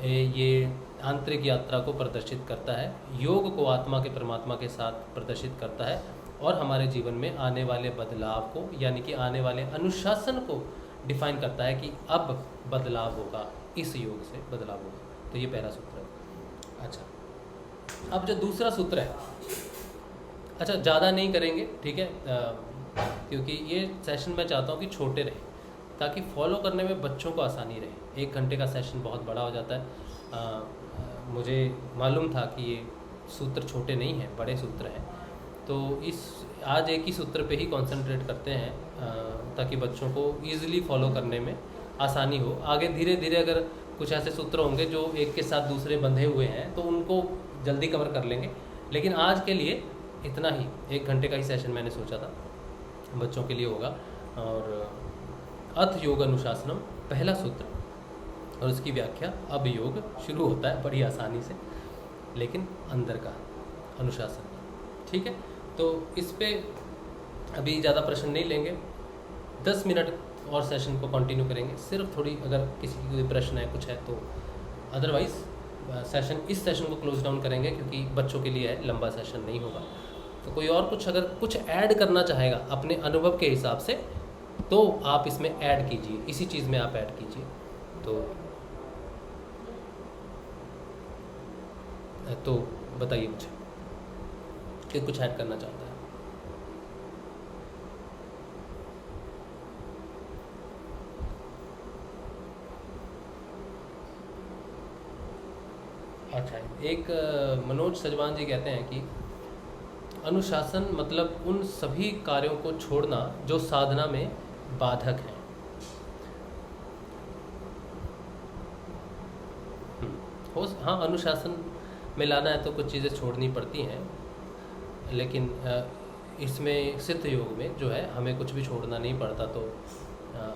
ये आंतरिक यात्रा को प्रदर्शित करता है, योग को आत्मा के परमात्मा के साथ प्रदर्शित करता है और हमारे जीवन में आने वाले बदलाव को, यानी कि आने वाले अनुशासन को डिफाइन करता है कि अब बदलाव होगा, इस योग से बदलाव होगा। तो ये पहला सूत्र है। अच्छा, अब जो दूसरा सूत्र है, अच्छा ज़्यादा नहीं करेंगे, ठीक है, क्योंकि ये सेशन मैं चाहता हूँ कि छोटे रहे ताकि फॉलो करने में बच्चों को आसानी रहे। 1 घंटे का सेशन बहुत बड़ा हो जाता है। मुझे मालूम था कि ये सूत्र छोटे नहीं हैं, बड़े सूत्र हैं, तो आज एक ही सूत्र पे ही कंसंट्रेट करते हैं ताकि बच्चों को ईज़िली फॉलो करने में आसानी हो। आगे धीरे धीरे अगर कुछ ऐसे सूत्र होंगे जो एक के साथ दूसरे बंधे हुए हैं तो उनको जल्दी कवर कर लेंगे, लेकिन आज के लिए इतना ही, 1 घंटे का ही सेशन मैंने सोचा था बच्चों के लिए होगा। और अथ योग अनुशासनम पहला सूत्र और उसकी व्याख्या, अब योग शुरू होता है बड़ी आसानी से, लेकिन अंदर का अनुशासन, ठीक है। तो इस पे अभी ज़्यादा प्रश्न नहीं लेंगे, 10 मिनट और सेशन को कंटिन्यू करेंगे। सिर्फ थोड़ी अगर किसी की कोई प्रश्न है, कुछ है तो, अदरवाइज़ इस सेशन को क्लोज डाउन करेंगे क्योंकि बच्चों के लिए है, लंबा सेशन नहीं होगा। तो कोई और कुछ अगर कुछ ऐड करना चाहेगा अपने अनुभव के हिसाब से तो आप इसमें ऐड कीजिए, इसी चीज़ में आप ऐड कीजिए। तो बताइए मुझे कि कुछ ऐड करना चाहता है। अच्छा, एक मनोज सजवान जी कहते हैं कि अनुशासन मतलब उन सभी कार्यों को छोड़ना जो साधना में बाधक हैं। हाँ, अनुशासन में लाना है तो कुछ चीज़ें छोड़नी पड़ती हैं, लेकिन इसमें सिद्ध योग में जो है हमें कुछ भी छोड़ना नहीं पड़ता, तो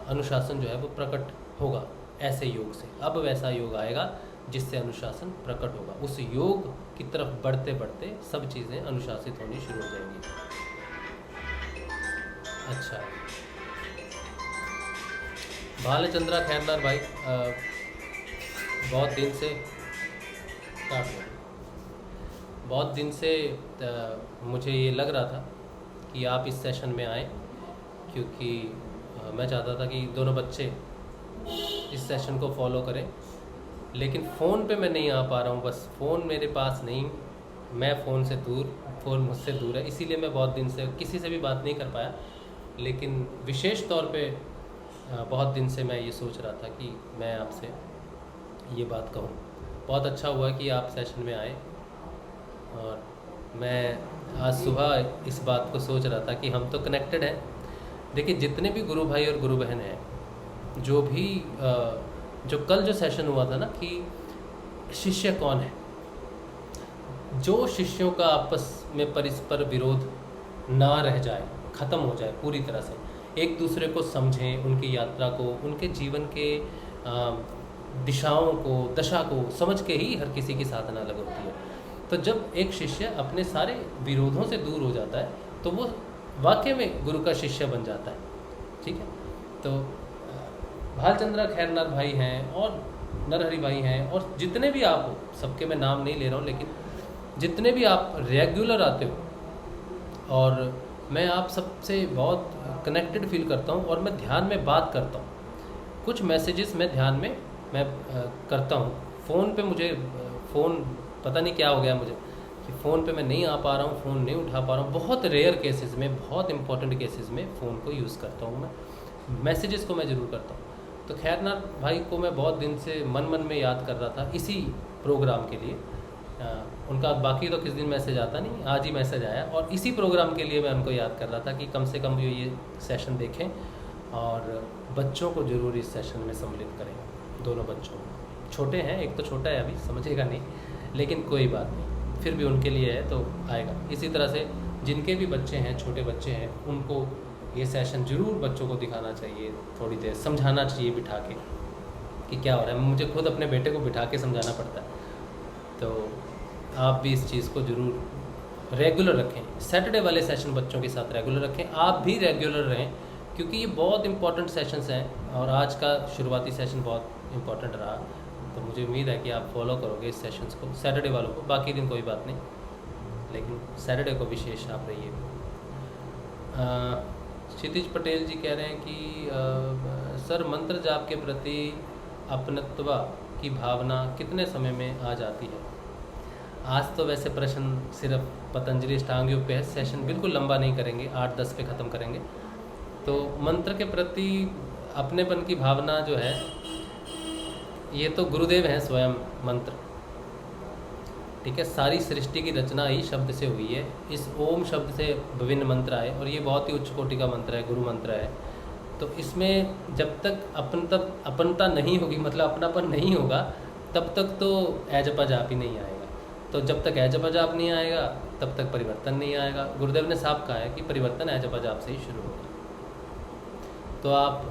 अनुशासन जो है वो प्रकट होगा ऐसे योग से। अब वैसा योग आएगा जिससे अनुशासन प्रकट होगा। उस योग की तरफ बढ़ते बढ़ते सब चीज़ें अनुशासित होनी शुरू हो जाएंगी। अच्छा, भालचंद्रा खैरनार भाई, बहुत दिन से मुझे ये लग रहा था कि आप इस सेशन में आए, क्योंकि मैं चाहता था कि दोनों बच्चे इस सेशन को फॉलो करें, लेकिन फ़ोन पे मैं नहीं आ पा रहा हूँ। बस फ़ोन मेरे पास नहीं, मैं फ़ोन से दूर, फ़ोन मुझसे दूर है, इसीलिए मैं बहुत दिन से किसी से भी बात नहीं कर पाया। लेकिन विशेष तौर पे बहुत दिन से मैं ये सोच रहा था कि मैं आपसे ये बात कहूँ। बहुत अच्छा हुआ कि आप सेशन में आए, और मैं आज सुबह इस बात को सोच रहा था कि हम तो कनेक्टेड हैं। देखिए, जितने भी गुरु भाई और गुरु बहन हैं, जो कल जो सेशन हुआ था ना कि शिष्य कौन है, जो शिष्यों का आपस में परस्पर विरोध ना रह जाए, ख़त्म हो जाए पूरी तरह से, एक दूसरे को समझें, उनकी यात्रा को, उनके जीवन के दिशाओं को, दशा को समझ के ही हर किसी की साधना अलग होती है। तो जब एक शिष्य अपने सारे विरोधों से दूर हो जाता है तो वो वाकई में गुरु का शिष्य बन जाता है, ठीक है। तो भालचंद्रा खैरनार भाई हैं और नरहरि भाई हैं, और जितने भी आप हो, सबके मैं नाम नहीं ले रहा हूँ, लेकिन जितने भी आप रेगुलर आते हो, और मैं आप सबसे बहुत कनेक्टेड फील करता हूँ, और मैं ध्यान में बात करता हूँ। कुछ मैसेजेस मैं ध्यान में करता हूँ। फ़ोन पे मुझे पता नहीं क्या हो गया मुझे कि फ़ोन पे मैं नहीं आ पा रहा हूँ, फ़ोन नहीं उठा पा रहा हूँ। बहुत रेयर केसेस में, बहुत इंपॉर्टेंट केसेस में फ़ोन को यूज़ करता हूँ मैं, मैसेजेस को मैं ज़रूर करता हूँ। तो खैरनार भाई को मैं बहुत दिन से मन में याद कर रहा था इसी प्रोग्राम के लिए। उनका बाकी तो किस दिन मैसेज आता नहीं, आज ही मैसेज आया, और इसी प्रोग्राम के लिए मैं उनको याद कर रहा था कि कम से कम ये सेशन देखें और बच्चों को ज़रूर इस सेशन में सम्मिलित करें। दोनों बच्चों, छोटे हैं, एक तो छोटा है अभी, समझेगा नहीं, लेकिन कोई बात नहीं, फिर भी उनके लिए है तो आएगा। इसी तरह से जिनके भी बच्चे हैं, छोटे बच्चे हैं, उनको ये सेशन ज़रूर बच्चों को दिखाना चाहिए, थोड़ी देर समझाना चाहिए बिठा के कि क्या हो रहा है। मुझे खुद अपने बेटे को बिठा के समझाना पड़ता है, तो आप भी इस चीज़ को ज़रूर रेगुलर रखें। सैटरडे वाले सेशन बच्चों के साथ रेगुलर रखें, आप भी रेगुलर रहें, क्योंकि ये बहुत इंपॉर्टेंट सेशंस हैं और आज का शुरुआती सेशन बहुत इंपॉर्टेंट रहा। तो मुझे उम्मीद है कि आप फॉलो करोगे इस सेशंस को, सैटरडे वालों को, बाकी दिन कोई बात नहीं, लेकिन सैटरडे को विशेष आप रहिए। क्षितिज पटेल जी कह रहे हैं कि सर मंत्र जाप के प्रति अपनत्व की भावना कितने समय में आ जाती है? आज तो वैसे प्रश्न सिर्फ पतंजलि अष्टांग योग पे है, सेशन बिल्कुल लंबा नहीं करेंगे, 8-10 पे ख़त्म करेंगे। तो मंत्र के प्रति अपनेपन की भावना जो है, ये तो गुरुदेव हैं स्वयं मंत्र, ठीक है। सारी सृष्टि की रचना ही शब्द से हुई है, इस ओम शब्द से विभिन्न मंत्र आए और ये बहुत ही उच्च कोटि का मंत्र है, गुरु मंत्र है। तो इसमें जब तक अपनता नहीं होगी, मतलब अपनापन नहीं होगा, तब तक तो ऐजपा जाप ही नहीं आएगा। तो जब तक ऐजपा जाप नहीं आएगा तब तक परिवर्तन नहीं आएगा। गुरुदेव ने साफ कहा है कि परिवर्तन ऐजपा जाप से ही शुरू होगा। तो आप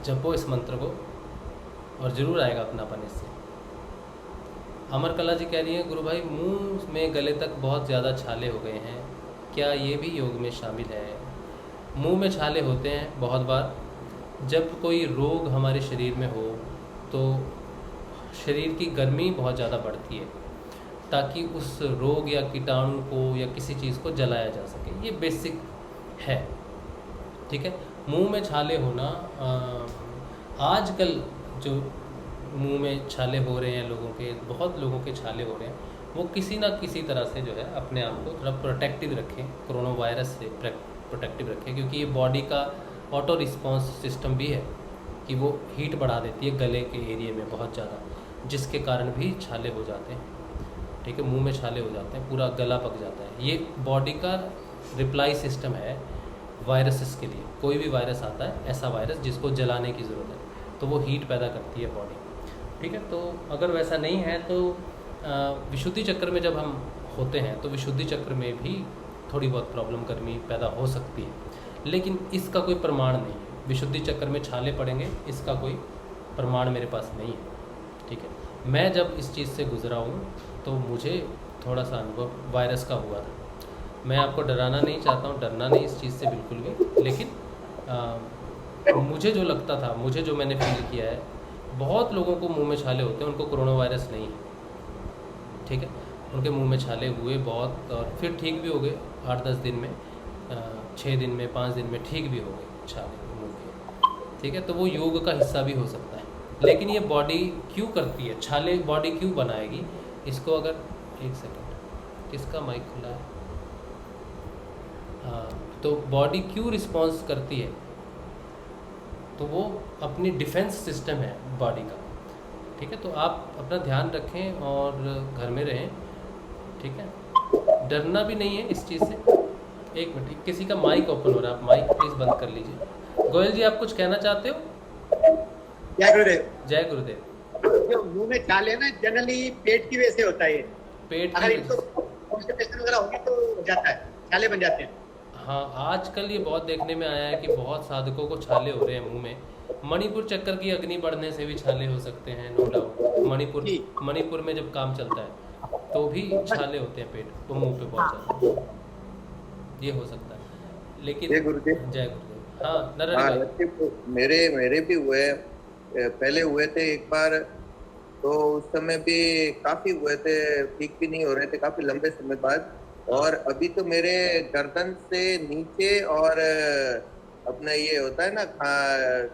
जपो इस मंत्र को और ज़रूर आएगा अपनापन इससे। अमर कला जी कह रही है, गुरु भाई मुंह में गले तक बहुत ज़्यादा छाले हो गए हैं, क्या ये भी योग में शामिल है? मुंह में छाले होते हैं बहुत बार, जब कोई रोग हमारे शरीर में हो तो शरीर की गर्मी बहुत ज़्यादा बढ़ती है, ताकि उस रोग या कीटाणु को या किसी चीज़ को जलाया जा सके। ये बेसिक है, ठीक है। मुंह में छाले होना, आजकल जो मुंह में छाले हो रहे हैं लोगों के, बहुत लोगों के छाले हो रहे हैं, वो किसी ना किसी तरह से जो है अपने आप को थोड़ा प्रोटेक्टिव रखें, कोरोना वायरस से प्रोटेक्टिव रखें, क्योंकि ये बॉडी का ऑटो रिस्पॉन्स सिस्टम भी है कि वो हीट बढ़ा देती है गले के एरिया में बहुत ज़्यादा, जिसके कारण भी छाले हो जाते हैं, ठीक है। मुंह में छाले हो जाते हैं, पूरा गला पक जाता है। ये बॉडी का रिप्लाई सिस्टम है वायरसेस के लिए। कोई भी वायरस आता है, ऐसा वायरस जिसको जलाने की ज़रूरत है, तो वो हीट पैदा करती है बॉडी, ठीक है। तो अगर वैसा नहीं है तो विशुद्धि चक्र में जब हम होते हैं तो विशुद्धि चक्र में भी थोड़ी बहुत प्रॉब्लम, गर्मी पैदा हो सकती है, लेकिन इसका कोई प्रमाण नहीं है। विशुद्धि चक्र में छाले पड़ेंगे, इसका कोई प्रमाण मेरे पास नहीं है, ठीक है। मैं जब इस चीज़ से गुजरा हूँ तो मुझे थोड़ा सा अनुभव वायरस का हुआ था। मैं आपको डराना नहीं चाहता हूँ, डरना नहीं इस चीज़ से बिल्कुल भी, लेकिन मुझे जो लगता था, मुझे जो मैंने फील किया है, बहुत लोगों को मुंह में छाले होते हैं, उनको कोरोना वायरस नहीं है, ठीक है। उनके मुंह में छाले हुए बहुत, और फिर ठीक भी हो गए 8-10 दिन में, 6 दिन में, 5 दिन में ठीक भी हो गए छाले मुंह के, ठीक है। तो वो योग का हिस्सा भी हो सकता है, लेकिन ये बॉडी क्यों करती है, छाले बॉडी क्यों बनाएगी इसको? अगर एक सेकंड, किसका माइक खुला है? हाँ, तो बॉडी क्यों रिस्पॉन्स करती है? तो वो अपनी डिफेंस सिस्टम है बॉडी का, ठीक है। तो आप अपना ध्यान रखें और घर में रहें, ठीक है। डरना भी नहीं है इस चीज़ से। एक मिनट, किसी का माइक ओपन हो रहा है, आप माइक प्लीज़ बंद कर लीजिए। गोयल जी, आप कुछ कहना चाहते हो?
जय गुरुदेव।
जय गुरुदेव।
जो मुंह में छाले ना, जनरली पेट की वजह से होता है।
पेट
अगर इनको कॉन्स्टिपेशन वगैरह होगी तो हो जाता है, छाले बन जाते हैं।
हाँ, आजकल ये बहुत देखने में आया है कि बहुत साधकों को छाले हो रहे हैं मुंह में। मणिपुर चक्कर की अग्नि बढ़ने से भी छाले हो सकते हैं, नो डाउट। मणिपुर में जब काम चलता है तो भी छाले होते हैं पेट, वो मुंह पे बहुत ज़्यादा, ये हो सकता है। लेकिन
जय गुरुदेव।
जय गुरुदेव। हाँ नारायण भाई।
मेरे भी हुए, पहले हुए थे एक बार, तो उस समय भी काफी हुए थे, ठीक भी नहीं हो रहे थे काफी लंबे समय बाद। और अभी तो मेरे गर्दन से नीचे और अपना ये होता है ना,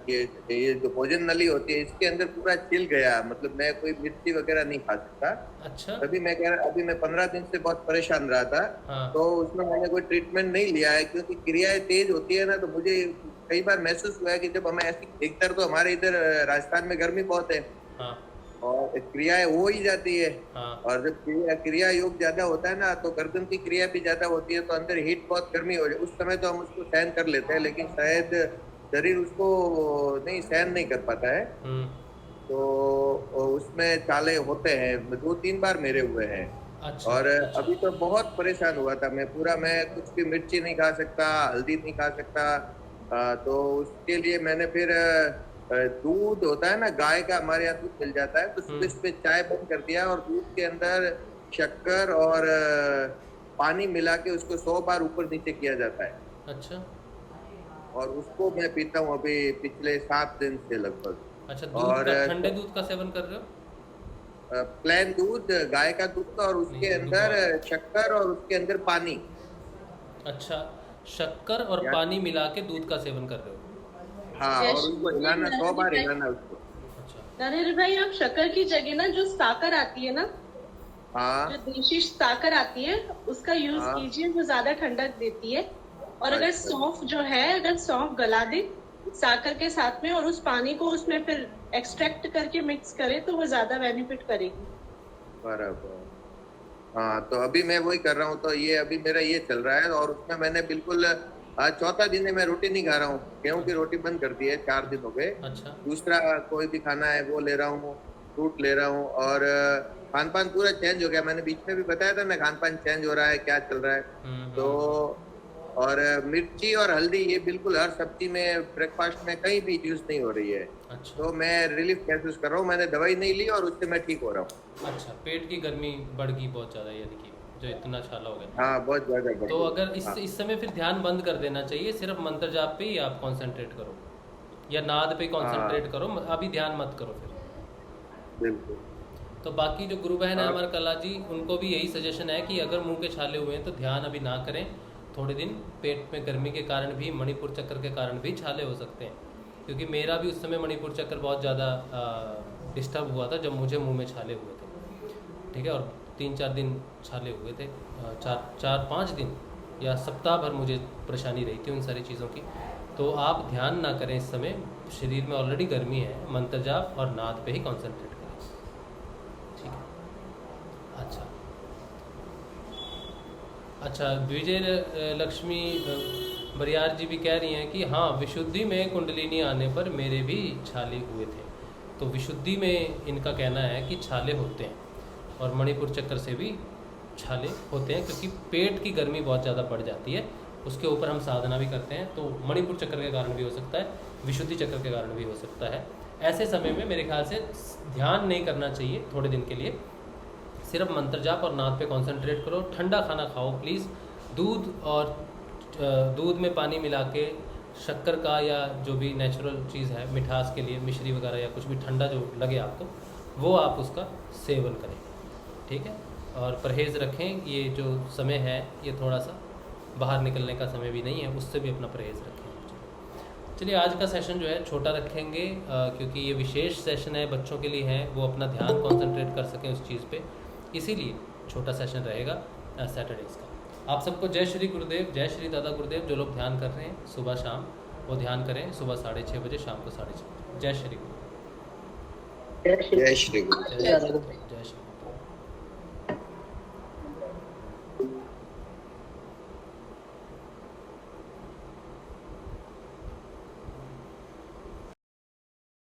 ये जो भोजन नली होती है, इसके अंदर पूरा चिल गया, मतलब मैं कोई मिर्ची वगैरह नहीं खा सकता।
अच्छा।
अभी मैं कह रहा, अभी मैं 15 दिन से बहुत परेशान रहा था।
हाँ।
तो उसमें मैंने कोई ट्रीटमेंट नहीं लिया है, क्योंकि क्रियाएं तेज होती है ना, तो मुझे कई बार महसूस हुआ है कि जब हमें ऐसी, एक तरह तो हमारे इधर राजस्थान में गर्मी बहुत है,
हाँ।
और क्रियाएं हो ही जाती है।
हाँ।
और जब क्रिया योग ज्यादा होता है ना, तो गर्दन की क्रिया भी ज्यादा होती है, तो अंदर हीट बहुत गर्मी हो जाए, उस समय तो हम उसको सहन कर लेते हैं, लेकिन शायद शरीर उसको नहीं सहन नहीं कर पाता है, तो उसमें छाले होते हैं। 2-3 बार मेरे हुए हैं।
अच्छा।
और अभी तो बहुत परेशान हुआ था मैं, पूरा मैं कुछ भी मिर्ची नहीं खा सकता, हल्दी नहीं खा सकता। तो उसके लिए मैंने फिर दूध होता है ना गाय का, हमारे यहाँ दूध मिल जाता है, तो सुबह सुबह चाय बंद कर दिया और दूध के अंदर शक्कर और पानी मिला के उसको 100 बार ऊपर नीचे किया जाता है।
अच्छा।
और उसको मैं पीता हूँ अभी पिछले 7 दिन से लगभग।
अच्छा, दूध
और
का, ठंडे दूध का सेवन कर रहे हो?
प्लेन दूध, गाय का दूध और उसके अंदर शक्कर और उसके अंदर पानी।
अच्छा, शक्कर और पानी मिला के दूध का सेवन कर रहे हो?
हाँ, और उसको हिलाना, 100 बार हिलाना उसको।
अच्छा
नरेंद्र भाई, आप शक्कर की जगह ना जो साकर आती है ना,
हाँ,
जो देशी साकर आती है उसका यूज कीजिए, वो ज्यादा ठंडक देती है। और अगर सौंफ जो है, अगर सौंफ गला दे साकर के साथ में और उस पानी को उसमें फिर एक्सट्रैक्ट करके मिक्स करे तो वो ज्यादा बेनिफिट करेगी।
बराबर। हाँ, तो अभी मैं वही कर रहा हूँ। तो ये अभी मेरा ये चल रहा है और उसमें मैंने बिल्कुल आज चौथा दिन है मैं रोटी नहीं खा रहा हूँ। गेहूं की रोटी बंद कर दी है, 4 दिन हो गए।
अच्छा। दूसरा
कोई भी खाना है वो ले रहा हूँ, फ्रूट ले रहा हूँ और खान पान पूरा चेंज हो गया। मैंने बीच में भी बताया था ना, खान पान चेंज हो रहा है, क्या चल रहा है। तो और मिर्ची और हल्दी ये बिल्कुल हर सब्जी में, ब्रेकफास्ट में कहीं भी यूज नहीं हो रही है।
अच्छा।
तो मैं रिलीफ महसूस कर रहा हूँ। मैंने दवाई नहीं ली और उससे मैं ठीक हो रहा हूँ।
अच्छा, पेट की गर्मी बढ़ गई बहुत ज़्यादा, यानी कि जो इतना छाला हो गया।
हाँ, बहुत ज़्यादा।
तो अगर इस समय फिर ध्यान बंद कर देना चाहिए, सिर्फ मंत्र जाप पे ही आप कंसंट्रेट करो या नाद पे कंसंट्रेट करो, अभी ध्यान मत करो फिर।
बिल्कुल।
तो बाकी जो गुरु बहन है हमारे कला जी, उनको भी यही सजेशन है कि अगर मुंह के छाले हुए हैं तो ध्यान अभी ना करें थोड़े दिन। पेट में गर्मी के कारण भी, मणिपुर चक्र के कारण भी छाले हो सकते हैं, क्योंकि मेरा भी उस समय मणिपुर चक्र बहुत ज़्यादा डिस्टर्ब हुआ था जब मुझे मुंह में छाले हुए थे। ठीक है, और 3-4 दिन छाले हुए थे, 4-5 दिन या सप्ताह भर मुझे परेशानी रही थी उन सारी चीज़ों की। तो आप ध्यान ना करें इस समय, शरीर में ऑलरेडी गर्मी है, मंत्र जाप और नाद पे ही कॉन्सेंट्रेट करें। ठीक है। अच्छा, विजय लक्ष्मी बरियार जी भी कह रही हैं कि हाँ, विशुद्धि में कुंडलिनी आने पर मेरे भी छाले हुए थे। तो विशुद्धि में इनका कहना है कि छाले होते हैं और मणिपुर चक्र से भी छाले होते हैं, क्योंकि पेट की गर्मी बहुत ज़्यादा बढ़ जाती है। उसके ऊपर हम साधना भी करते हैं, तो मणिपुर चक्र के कारण भी हो सकता है, विशुद्धि चक्र के कारण भी हो सकता है। ऐसे समय में मेरे ख्याल से ध्यान नहीं करना चाहिए थोड़े दिन के लिए, सिर्फ मंत्र जाप और नाद पे कंसंट्रेट करो। ठंडा खाना खाओ प्लीज़। दूध में पानी मिला के शक्कर का या जो भी नेचुरल चीज़ है मिठास के लिए, मिश्री वगैरह या कुछ भी ठंडा जो लगे आपको, वो आप उसका सेवन करें। ठीक है, और परहेज़ रखें। ये जो समय है ये थोड़ा सा बाहर निकलने का समय भी नहीं है, उससे भी अपना परहेज़ रखें। चलिए, आज का सेशन जो है छोटा रखेंगे, क्योंकि ये विशेष सेशन है, बच्चों के लिए है, वो अपना ध्यान कॉन्सेंट्रेट कर सकें उस चीज़ पे, इसीलिए छोटा सेशन रहेगा सैटरडेज़ का। आप सबको जय श्री गुरुदेव, जय श्री दादा गुरुदेव। जो लोग ध्यान कर रहे हैं सुबह शाम, वो ध्यान करें सुबह 6:30 बजे, शाम को 6:30 बजे। जय श्री गुरु।
जय श्री गुरु।
जय श्री गुरु।